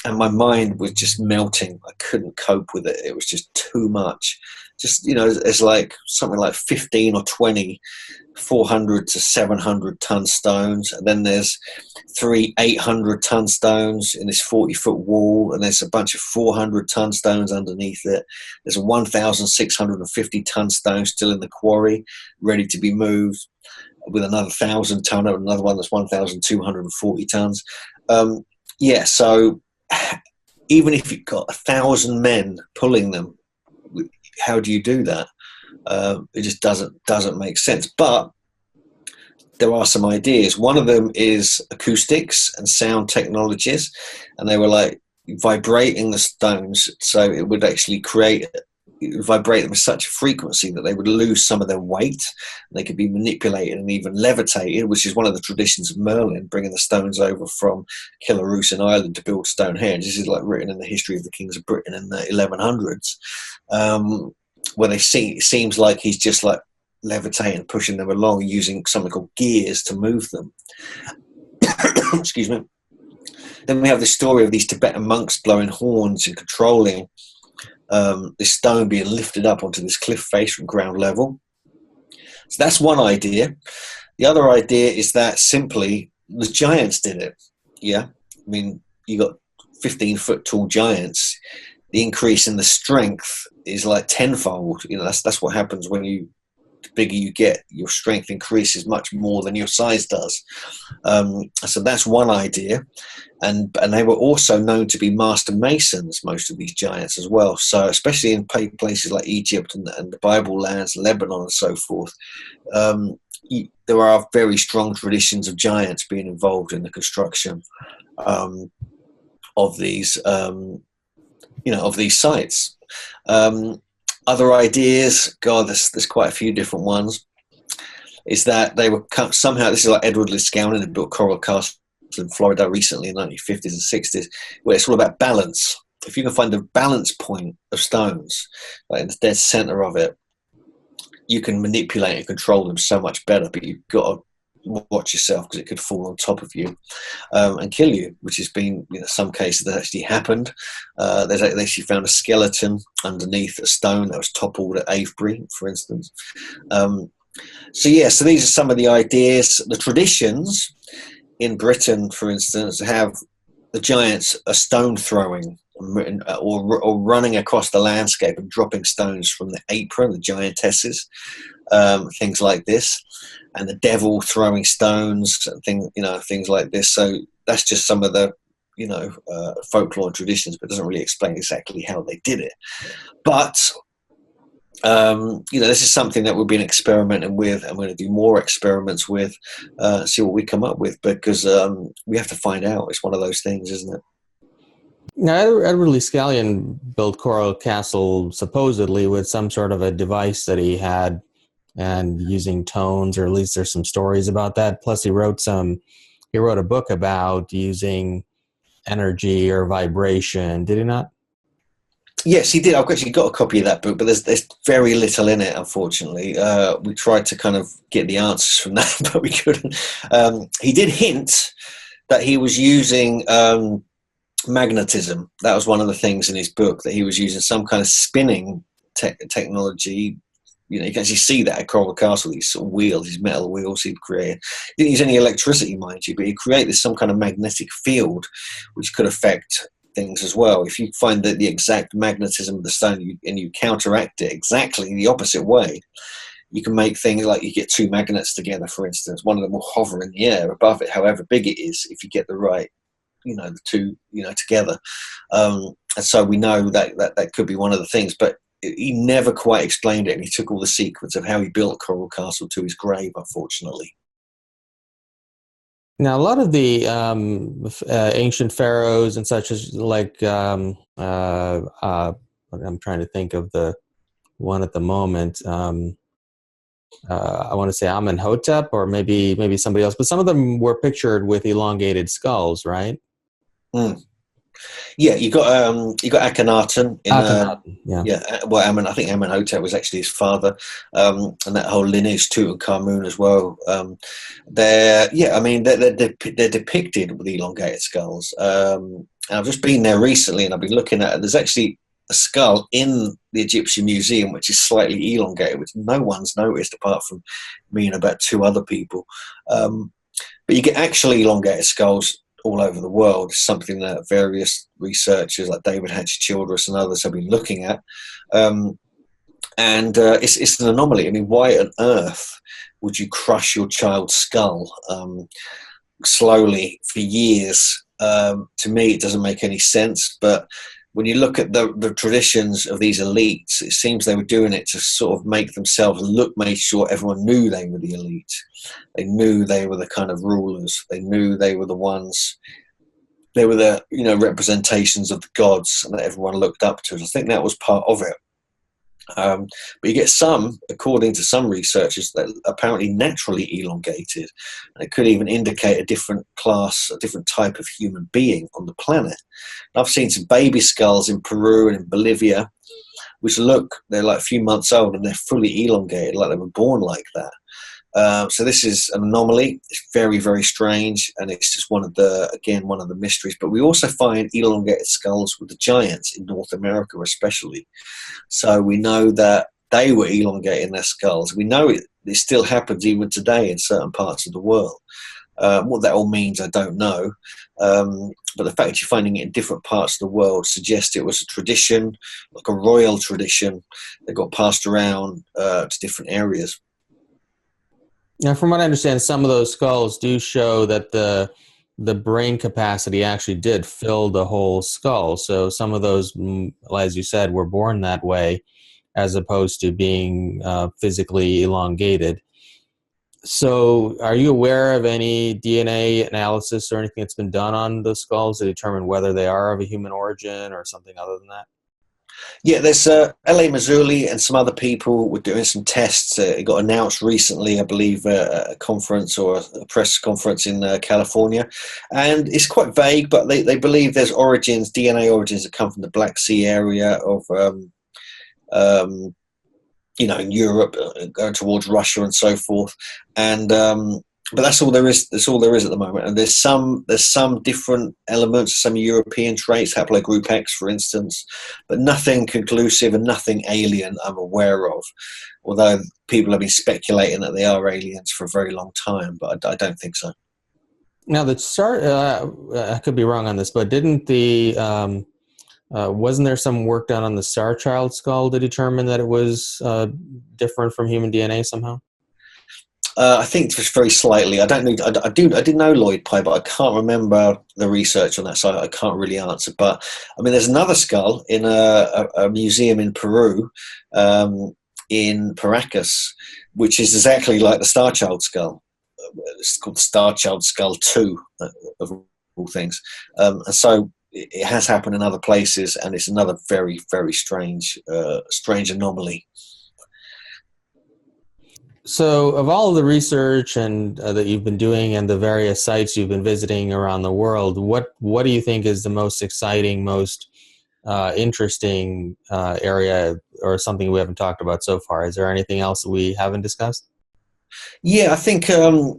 and my mind was just melting. I couldn't cope with it. It was just too much. Just, you know, it's like something like 15 or 20 400 to 700-ton stones, and then there's 3 800-ton stones in this 40-foot wall, and there's a bunch of 400-ton stones underneath it. There's a 1,650-ton stone still in the quarry, ready to be moved, with another 1,000-ton, another one that's 1,240 tons. Yeah, so even if you've got 1,000 men pulling them, how do you do that? It just doesn't make sense. But there are some ideas. One of them is acoustics and sound technologies, and they were like vibrating the stones, so it would actually vibrate them with such a frequency that they would lose some of their weight. They could be manipulated and even levitated, which is one of the traditions of Merlin, bringing the stones over from Kilarus in Ireland to build Stonehenge. This is like written in the history of the kings of Britain in the 1100s. Where it seems like he's just like levitating, pushing them along using something called gears to move them. Excuse me. Then we have the story of these Tibetan monks blowing horns and controlling this stone being lifted up onto this cliff face from ground level. So that's one idea. The other idea is that simply the giants did it. Yeah, I mean, you got 15-foot tall giants. The increase in the strength is like tenfold. You know, that's what happens when the bigger you get, your strength increases much more than your size does. So that's one idea. And they were also known to be master masons, most of these giants as well. So especially in places like Egypt and the Bible lands, Lebanon and so forth, there are very strong traditions of giants being involved in the construction of these of these sites. Other ideas, God, there's quite a few different ones, is that they were somehow, this is like Edward Liscowden, who built Coral Castle in Florida recently in the 1950s and 60s, where it's all about balance. If you can find the balance point of stones, like in the dead center of it, you can manipulate and control them so much better, but you've got to watch yourself because it could fall on top of you and kill you, which has been, some cases that actually happened. They actually found a skeleton underneath a stone that was toppled at Avebury, for instance. So these are some of the ideas. The traditions in Britain, for instance, have the giants are stone throwing or running across the landscape and dropping stones from the apron, the giantesses, things like this, and the devil throwing stones, things like this. So that's just some of the folklore and traditions, but it doesn't really explain exactly how they did it. But this is something that we've been experimenting with, and we're going to do more experiments with, see what we come up with, because we have to find out. It's one of those things, isn't it?
Now, Edward Lee Scallion built Coral Castle supposedly with some sort of a device that he had, and using tones, or at least there's some stories about that. Plus, he wrote a book about using energy or vibration. Did he not?
Yes, he did. I've actually got a copy of that book, but there's very little in it, unfortunately. We tried to kind of get the answers from that, but we couldn't. He did hint that he was using magnetism. That was one of the things in his book, that he was using some kind of spinning technology. You know, you can actually see that at Coral Castle, these sort of wheels, these metal wheels he'd create. He didn't use any electricity, mind you, but he created some kind of magnetic field which could affect things as well. If you find that the exact magnetism of the stone and you counteract it exactly the opposite way, you can make things like you get two magnets together, for instance. One of them will hover in the air above it, however big it is, if you get the right, the two, together. And so we know that could be one of the things, but he never quite explained it, and he took all the secrets of how he built Coral Castle to his grave, unfortunately.
Now, a lot of the ancient pharaohs and such as I'm trying to think of the one at the moment. I want to say Amenhotep, or maybe somebody else, but some of them were pictured with elongated skulls, right?
Mm. Yeah, you got Akhenaten in
Akhenaten, yeah.
Well, I think Amenhotep was actually his father, and that whole lineage, Tutankhamun as well. They're depicted with elongated skulls. And I've just been there recently, and I've been looking at it. There's actually a skull in the Egyptian Museum which is slightly elongated, which no one's noticed apart from me and about two other people. But you get actually elongated skulls all over the world. It's something that various researchers like David Hatch-Childress and others have been looking at. It's an anomaly. I mean, why on earth would you crush your child's skull slowly for years? To me, it doesn't make any sense. But when you look at the traditions of these elites, it seems they were doing it to sort of make themselves make sure everyone knew they were the elite. They knew they were the kind of rulers. They knew they were the ones. They were the representations of the gods, and that everyone looked up to. I think that was part of it. But you get some, according to some researchers, that apparently naturally elongated, and it could even indicate a different class, a different type of human being on the planet. And I've seen some baby skulls in Peru and in Bolivia, which they're like a few months old and they're fully elongated, like they were born like that. So this is an anomaly. It's very, very strange, and it's just one of the mysteries. But we also find elongated skulls with the giants in North America, especially. So we know that they were elongating their skulls. We know it still happens even today in certain parts of the world. What that all means, I don't know. But the fact you're finding it in different parts of the world suggests it was a tradition, like a royal tradition, that got passed around to different areas.
Now, from what I understand, some of those skulls do show that the brain capacity actually did fill the whole skull. So some of those, as you said, were born that way, as opposed to being physically elongated. So are you aware of any DNA analysis or anything that's been done on those skulls to determine whether they are of a human origin or something other than that?
Yeah, there's L.A. Mazzulli and some other people were doing some tests. It got announced recently, I believe, a conference or a press conference in California. And it's quite vague, but they believe there's DNA origins that come from the Black Sea area of, in Europe, going towards Russia and so forth. And but that's all there is. That's all there is at the moment. And there's some different elements, some European traits, haplogroup X, for instance, but nothing conclusive and nothing alien I'm aware of. Although people have been speculating that they are aliens for a very long time, but I don't think so.
Now, I could be wrong on this, but didn't wasn't there some work done on the Star Child skull to determine that it was different from human DNA somehow?
I think just very slightly. I did know Lloyd Pye, but I can't remember the research on that, so I can't really answer. But I mean, there's another skull in a museum in Peru, in Paracas, which is exactly like the Star Child skull. It's called Star Child Skull 2, of all things. And so it has happened in other places, and it's another very, very strange anomaly.
So, of all of the research and that you've been doing and the various sites you've been visiting around the world, what do you think is the most exciting, most interesting area or something we haven't talked about so far. Is there anything else that we haven't discussed?
Yeah, I think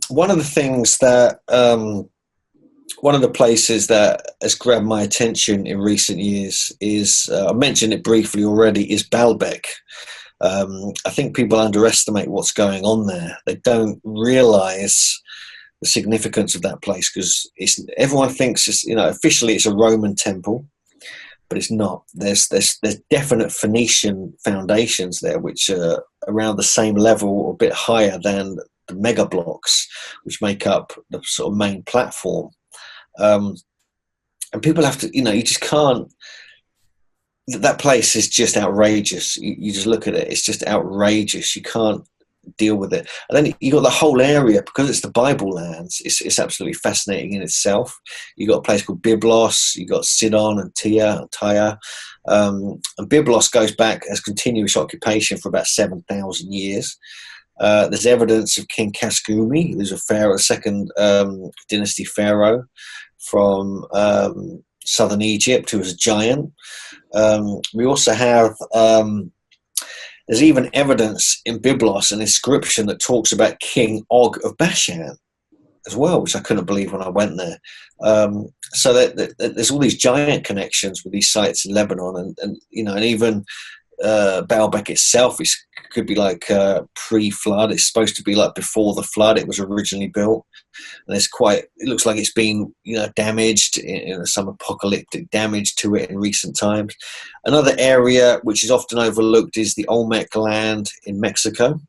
one of the things that one of the places that has grabbed my attention in recent years is, I mentioned it briefly already, is Baalbek. I think people underestimate what's going on there. They don't realize the significance of that place, because everyone thinks officially it's a Roman temple, but it's not. There's definite Phoenician foundations there, which are around the same level or a bit higher than the mega blocks, which make up the sort of main platform. And people have to, you just can't. That place is just outrageous. You just look at it; it's just outrageous. You can't deal with it. And then you got the whole area, because it's the Bible lands. It's absolutely fascinating in itself. You got a place called Byblos. You got Sidon and Tyre. And Byblos goes back as continuous occupation for about 7,000 years. There's evidence of King Kaskumi, who's a pharaoh, second dynasty pharaoh from southern Egypt, who was a giant. We also have there's even evidence in Byblos, an inscription that talks about King Og of Bashan as well, which I couldn't believe when I went there. So that there's all these giant connections with these sites in Lebanon, and even Baalbek itself could be like pre-flood. It's supposed to be like before the flood it was originally built, and it looks like it's been damaged, some apocalyptic damage to it in recent times. Another area which is often overlooked is the Olmec land in Mexico.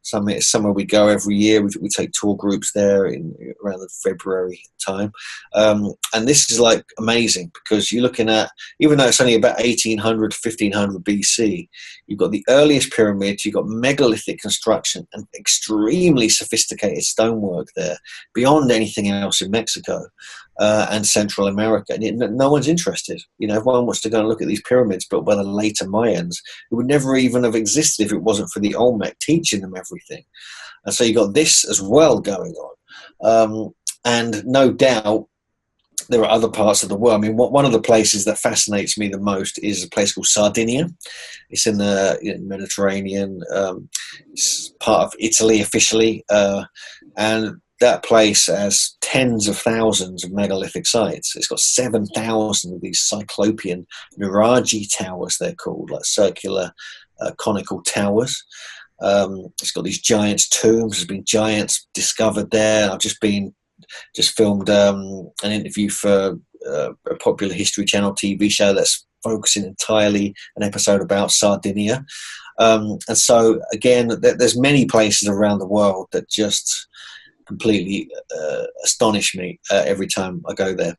Somewhere we go every year. We take tour groups there around the February time, and this is like amazing, because you're looking at, even though it's only about 1800 to 1500 BC, you've got the earliest pyramids, you've got megalithic construction and extremely sophisticated stonework there, beyond anything else in Mexico and Central America. And no one's interested. Everyone wants to go and look at these pyramids built by the later Mayans, who would never even have existed if it wasn't for the Olmec teaching them everything. And so you got this as well going on. And no doubt there are other parts of the world. I mean, one of the places that fascinates me the most is a place called Sardinia. It's in the Mediterranean. It's part of Italy officially. And that place has tens of thousands of megalithic sites. It's got 7,000 of these cyclopean nuragi towers, they're called, like circular conical towers. It's got these giants' tombs. There's been giants discovered there. I've just filmed an interview for a popular History Channel TV show that's focusing entirely an episode about Sardinia. And so, again, there's many places around the world that just completely astonish me every time I go there.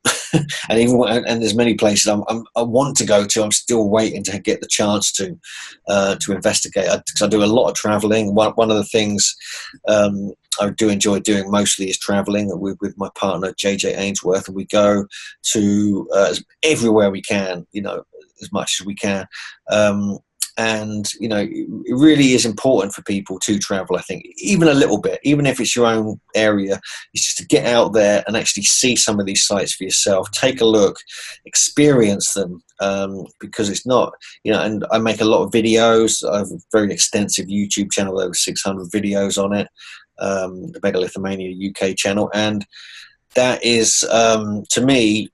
and there's many places I want to go to. I'm still waiting to get the chance to investigate, because I do a lot of traveling. One of the things I do enjoy doing mostly is traveling with my partner JJ Ainsworth, and we go to everywhere we can, as much as we can. And it really is important for people to travel, I think, even a little bit, even if it's your own area. It's just to get out there and actually see some of these sites for yourself, take a look, experience them, because it's not, and I make a lot of videos. I have a very extensive YouTube channel, over 600 videos on it, the Megalithomania UK channel, and that is, to me,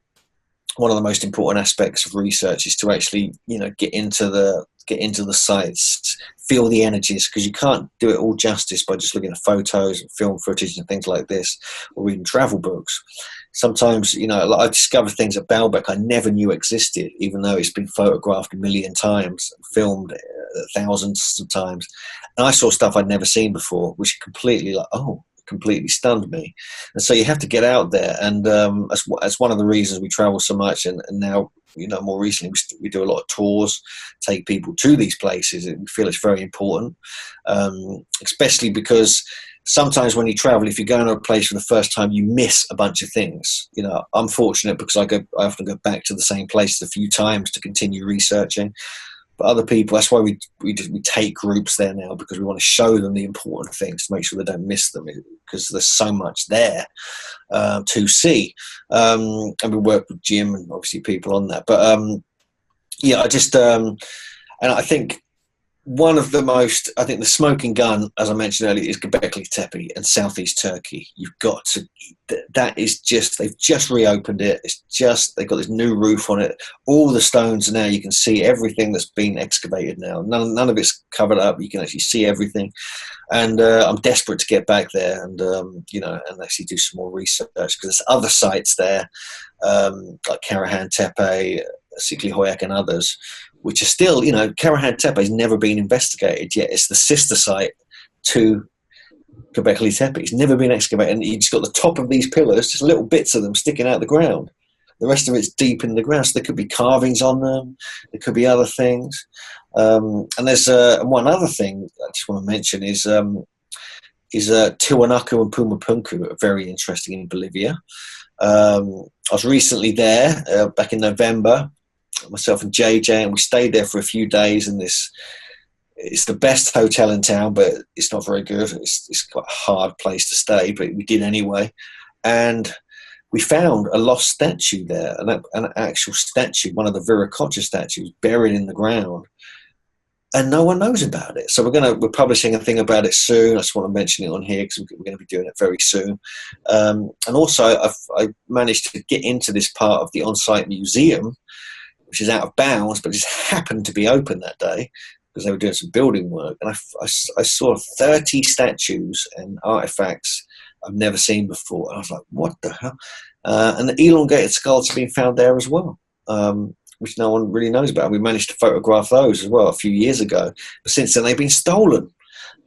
one of the most important aspects of research, is to actually, get into the sites, feel the energies, because you can't do it all justice by just looking at photos and film footage and things like this, or reading travel books. Sometimes, I discover things at Baalbek I never knew existed, even though it's been photographed a million times, filmed thousands of times, and I saw stuff I'd never seen before, which completely stunned me. And so you have to get out there, and that's one of the reasons we travel so much. And now, more recently, we do a lot of tours, take people to these places, and we feel it's very important, especially because sometimes when you travel, if you're going to a place for the first time, you miss a bunch of things. I'm fortunate because I often go back to the same place a few times to continue researching. But other people, that's why we take groups there now, because we want to show them the important things to make sure they don't miss them, because there's so much there to see. And we work with Jim and obviously people on that. But yeah, and I think one of the most, I think the smoking gun, as I mentioned earlier, is Göbekli Tepe and southeast Turkey. You've got to, that is just, they've just reopened it. It's just, they've got this new roof on it. All the stones now, you can see everything that's been excavated now. None of it's covered up. You can actually see everything. And I'm desperate to get back there and, and actually do some more research, because there's other sites there, like Karahan Tepe, Sikli Hoyak and others, which are still, Karahan Tepe has never been investigated yet. It's the sister site to Göbekli Tepe. It's never been excavated. And you just got the top of these pillars, just little bits of them sticking out the ground. The rest of it's deep in the ground. So there could be carvings on them. There could be other things. And there's one other thing I just want to mention is Tiwanaku and Pumapunku are very interesting in Bolivia. I was recently there back in November, myself and JJ, and we stayed there for a few days. And it's the best hotel in town, but it's not very good. It's quite a hard place to stay, but we did anyway. And we found a lost statue there, an actual statue, one of the Viracocha statues, buried in the ground. And no one knows about it. So we're publishing a thing about it soon. I just want to mention it on here because we're going to be doing it very soon. And also, I managed to get into this part of the on-site museum, which is out of bounds, but just happened to be open that day because they were doing some building work. And I saw 30 statues and artifacts I've never seen before. And I was like, what the hell? And the elongated skulls have been found there as well, which no one really knows about. We managed to photograph those as well a few years ago. But since then, they've been stolen.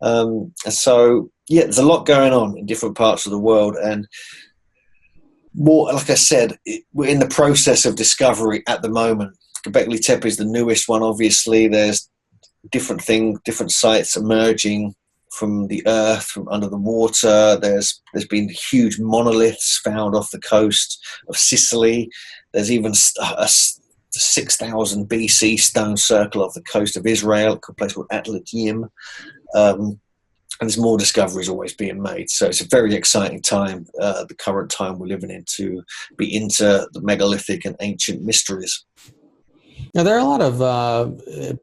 And so, yeah, there's a lot going on in different parts of the world. And more, like I said, we're in the process of discovery at the moment. Göbekli Tepe is the newest one, obviously. There's different sites emerging from the earth, from under the water. There's been huge monoliths found off the coast of Sicily. There's even a 6,000 BC stone circle off the coast of Israel, a place called Atlantis. And there's more discoveries always being made. So it's a very exciting time, the current time we're living in, to be into the megalithic and ancient mysteries.
Now, there are a lot of,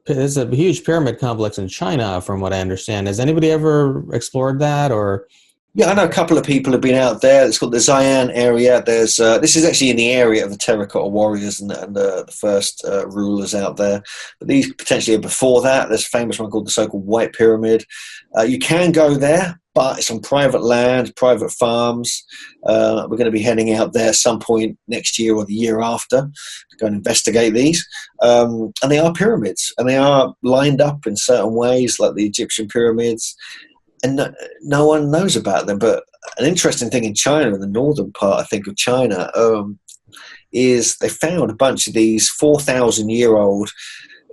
there's a huge pyramid complex in China, from what I understand. Has anybody ever explored that, or?
Yeah, I know a couple of people have been out there. It's called the Xi'an area. There's this is actually in the area of the terracotta warriors and the first rulers out there. But these potentially are before that. There's a famous one called the so-called White Pyramid. You can go there, but it's on private land, private farms. We're going to be heading out there some point next year or the year after to go and investigate these. And they are pyramids, and they are lined up in certain ways, like the Egyptian pyramids. And no one knows about them. But an interesting thing in China, in the northern part, I think, of China, is they found a bunch of these 4,000-year-old,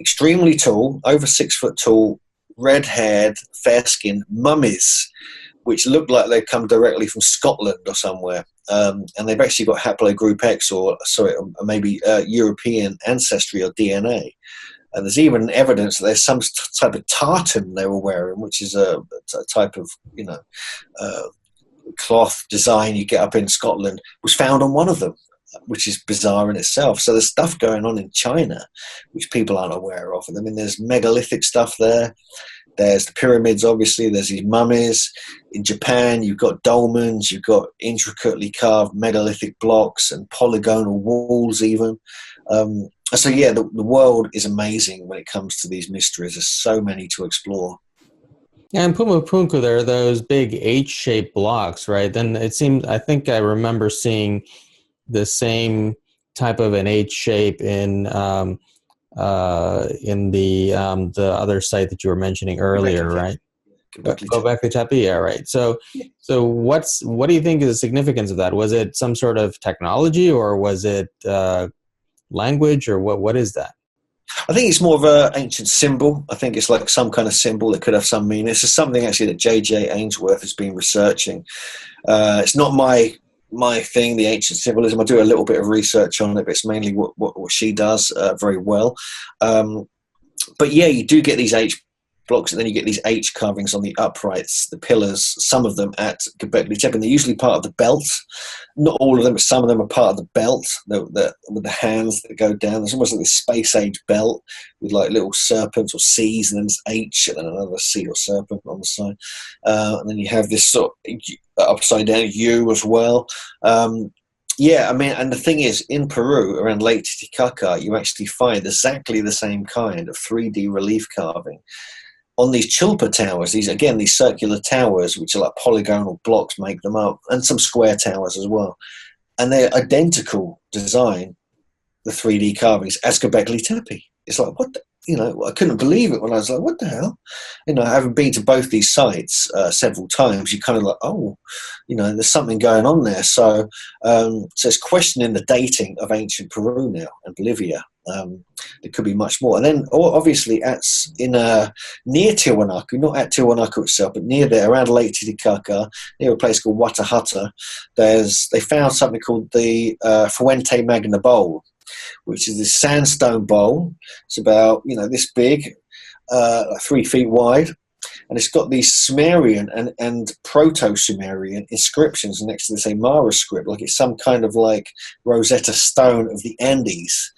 extremely tall, over 6 foot tall, red-haired, fair-skinned mummies, which look like they come directly from Scotland or somewhere. And they've actually got haplogroup X, or maybe European ancestry or DNA. And there's even evidence that there's some type of tartan they were wearing, which is a type of, cloth design you get up in Scotland, was found on one of them, which is bizarre in itself. So there's stuff going on in China, which people aren't aware of. I mean, there's megalithic stuff there. There's the pyramids, obviously. There's these mummies. In Japan, you've got dolmens. You've got intricately carved megalithic blocks and polygonal walls even. So, yeah, the world is amazing when it comes to these mysteries. There's so many to explore.
Yeah, in Pumapunku, there are those big H-shaped blocks, right? Then it seems, I think I remember seeing the same type of an H shape in the other site that you were mentioning earlier, right? Göbekli Tepe, yeah, right. So what do you think is the significance of that? Was it some sort of technology, or was it language, or what is that?
I think it's more of an ancient symbol. I think it's like some kind of symbol that could have some meaning. This is something actually that J.J. Ainsworth has been researching. It's not my thing, the ancient symbolism. I do a little bit of research on it, but it's mainly what she does very well. But yeah, you do get these H blocks, and then you get these H carvings on the uprights, the pillars, some of them at Göbekli Tepe, and they're usually part of the belt. Not all of them, but some of them are part of the belt, with the hands that go down. There's almost like this space age belt with like little serpents or C's, and then there's H, and then another C or serpent on the side. And then you have this sort of upside down U as well. Yeah, I mean, and the thing is, in Peru, around Lake Titicaca, you actually find exactly the same kind of 3D relief carving on these chulpa towers. These circular towers, which are like polygonal blocks, make them up, and some square towers as well. And they're identical design, the 3D carvings, as Göbekli Tepe. It's like, what the, I couldn't believe it when I was like, what the hell? Having been to both these sites several times, you kind of like, oh, there's something going on there. So it's questioning the dating of ancient Peru now and Bolivia. There could be much more. And then obviously near Tiwanaku, not at Tiwanaku itself, but near there, around Lake Titicaca, near a place called Watahata, they found something called the Fuente Magna Bowl, which is this sandstone bowl. It's about this big, 3 feet wide, and it's got these Sumerian and Proto-Sumerian inscriptions next to this Aymara script, like it's some kind of like Rosetta Stone of the Andes,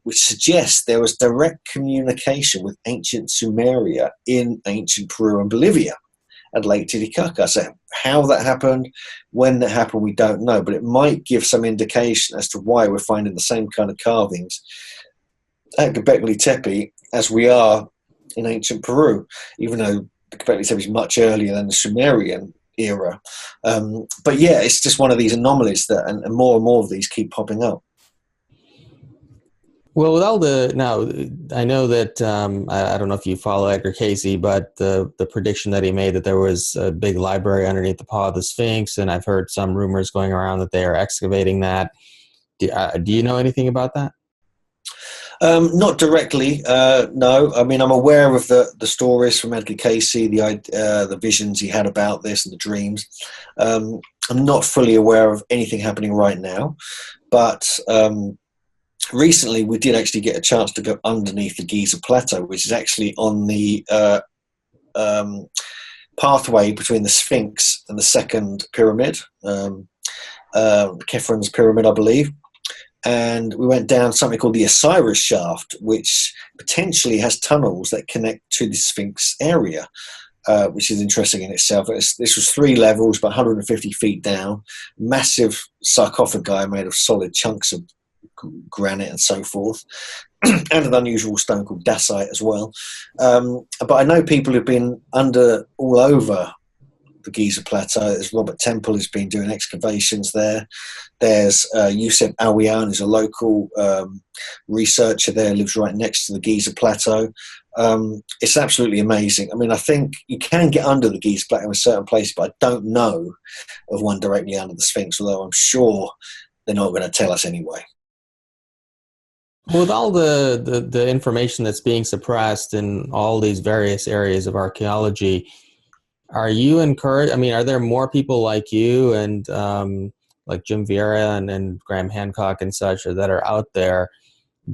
which suggests there was direct communication with ancient Sumeria in ancient Peru and Bolivia at Lake Titicaca. So how that happened, when that happened, we don't know, but it might give some indication as to why we're finding the same kind of carvings at Göbekli Tepe as we are in ancient Peru, even though Göbekli Tepe is much earlier than the Sumerian era. But yeah, it's just one of these anomalies that, and more of these keep popping up.
Well, with all now, I know that, I don't know if you follow Edgar Casey, but the prediction that he made that there was a big library underneath the paw of the Sphinx, and I've heard some rumors going around that they are excavating that. Do you know anything about that?
Not directly, no. I mean, I'm aware of the stories from Edgar Casey, the visions he had about this and the dreams. I'm not fully aware of anything happening right now, but recently we did actually get a chance to go underneath the Giza Plateau, which is actually on the pathway between the Sphinx and the second pyramid, Khephrun's pyramid, I believe. And we went down something called the Cyrus Shaft, which potentially has tunnels that connect to the Sphinx area, which is interesting in itself. This was 3 levels, but 150 feet down, massive sarcophagi made of solid chunks of granite and so forth, and an unusual stone called dacite as well. But I know people who've been under all over the Giza Plateau. There's Robert Temple who's been doing excavations there. There's Youssef Awian, who's a local researcher there, lives right next to the Giza Plateau. It's absolutely amazing. I mean, I think you can get under the Giza Plateau in certain places, but I don't know of one directly under the Sphinx, although I'm sure they're not going to tell us anyway.
With all the information that's being suppressed in all these various areas of archaeology, are you encouraged? I mean, are there more people like you and like Jim Vieira and Graham Hancock and such that are out there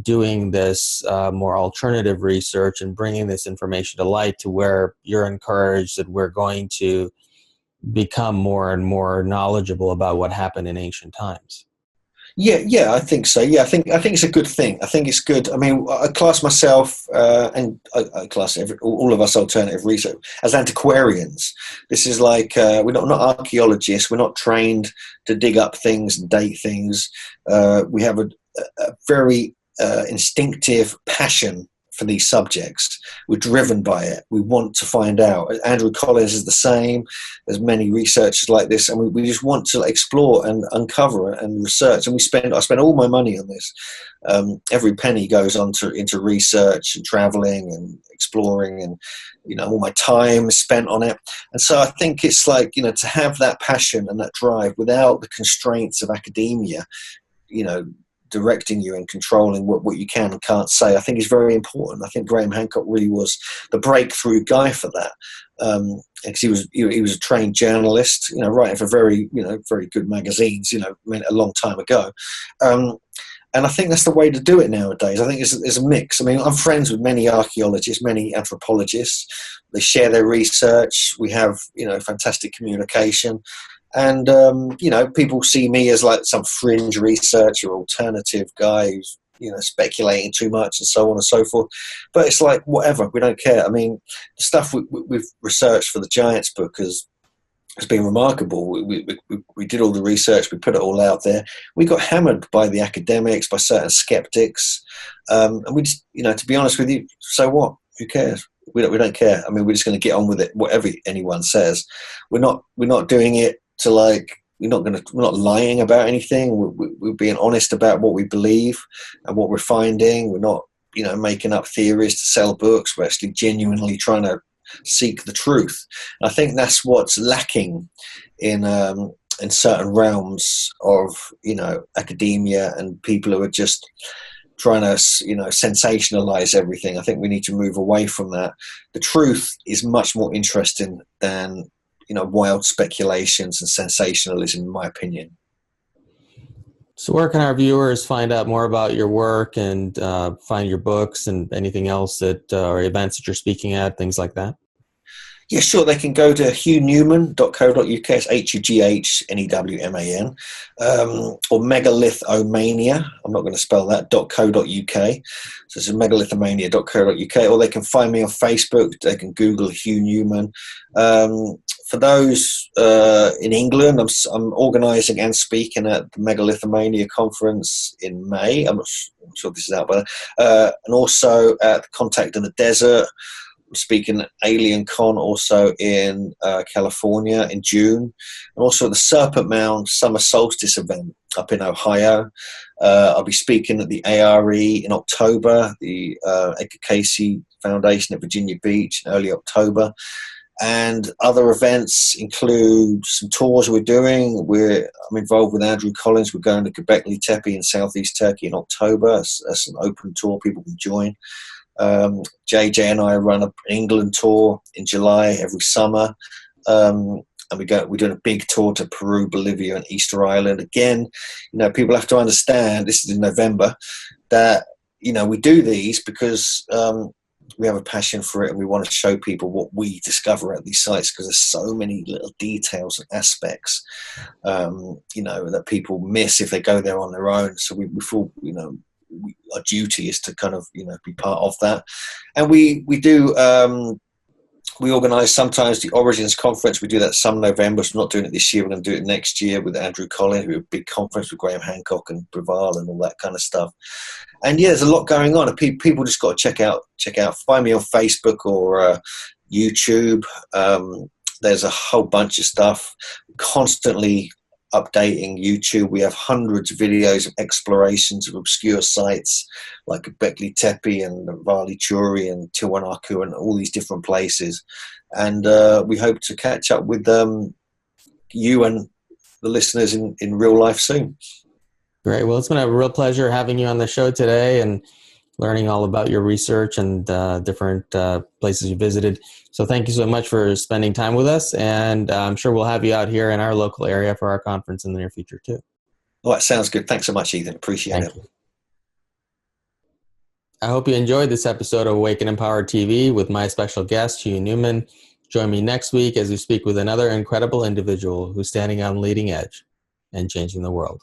doing this more alternative research and bringing this information to light to where you're encouraged that we're going to become more and more knowledgeable about what happened in ancient times?
Yeah, I think so. Yeah, I think it's a good thing. I think it's good. I mean, I class myself and I class all of us alternative research as antiquarians. This is like we're not archaeologists. We're not trained to dig up things and date things. We have a very instinctive passion for these subjects. We're driven by it. We want to find out. Andrew Collins is the same. There's many researchers like this, and we just want to explore and uncover and research. And I spend all my money on this. Every penny goes into research and traveling and exploring, and all my time is spent on it. And so I think it's like to have that passion and that drive without the constraints of academia, directing you and controlling what you can and can't say, I think is very important. I think Graham Hancock really was the breakthrough guy for that, because he was a trained journalist, writing for very very good magazines, a long time ago, And I think that's the way to do it nowadays. I think it's a mix. I mean, I'm friends with many archaeologists, many anthropologists. They share their research. We have, fantastic communication. And, people see me as like some fringe researcher, alternative guy who's, speculating too much and so on and so forth. But it's like, whatever, we don't care. I mean, the stuff we've researched for the Giants book has been remarkable. We did all the research, we put it all out there. We got hammered by the academics, by certain skeptics. And we just, to be honest with you, so what? Who cares? We don't care. I mean, we're just going to get on with it, whatever anyone says. We're not doing it to like, we're not lying about anything. We're being honest about what we believe and what we're finding. We're not, making up theories to sell books. We're actually genuinely trying to seek the truth. And I think that's what's lacking in certain realms of, academia and people who are just trying to, sensationalize everything. I think we need to move away from that. The truth is much more interesting than wild speculations and sensationalism, in my opinion.
So where can our viewers find out more about your work and find your books and anything else that or events that you're speaking at, things like that?
Yeah, sure. They can go to hughnewman.co.uk. It's HUGHNEWMAN. Or megalithomania. I'm not going to spell that. .co.uk. So it's megalithomania.co.uk. Or they can find me on Facebook. They can Google Hugh Newman. For those in England, I'm organising and speaking at the Megalithomania conference in May. I'm sure this is out by then. And also at the Contact in the Desert. I'm speaking at Alien Con also in California in June. And also at the Serpent Mound Summer Solstice event up in Ohio. I'll be speaking at the ARE in October, the Edgar Cayce Foundation at Virginia Beach in early October. And other events include some tours we're doing. I'm involved with Andrew Collins. We're going to Göbekli Tepe in southeast Turkey in October. That's an open tour. People can join. JJ and I run an England tour in July every summer. And we're doing a big tour to Peru, Bolivia, and Easter Island. Again, people have to understand, this is in November, that, we do these because we have a passion for it and we want to show people what we discover at these sites, because there's so many little details and aspects, that people miss if they go there on their own. So we feel, our duty is to kind of, be part of that. And we do, we organise sometimes the Origins Conference. We do that some November. So we're not doing it this year. We're going to do it next year with Andrew Collins. We have a big conference with Graham Hancock and Breval and all that kind of stuff. And yeah, there's a lot going on. People just got to check out. Find me on Facebook or YouTube. There's a whole bunch of stuff. Constantly updating YouTube. We have hundreds of videos of explorations of obscure sites like Göbekli Tepe and Vali Churi and Tiwanaku and all these different places. And we hope to catch up with you and the listeners in real life soon.
Great. Well, it's been a real pleasure having you on the show today and learning all about your research and different places you visited. So thank you so much for spending time with us. And I'm sure we'll have you out here in our local area for our conference in the near future too.
Well, that sounds good. Thanks so much, Ethan. Appreciate it.
I hope you enjoyed this episode of Awake and Empowered TV with my special guest, Hugh Newman. Join me next week as we speak with another incredible individual who's standing on the leading edge and changing the world.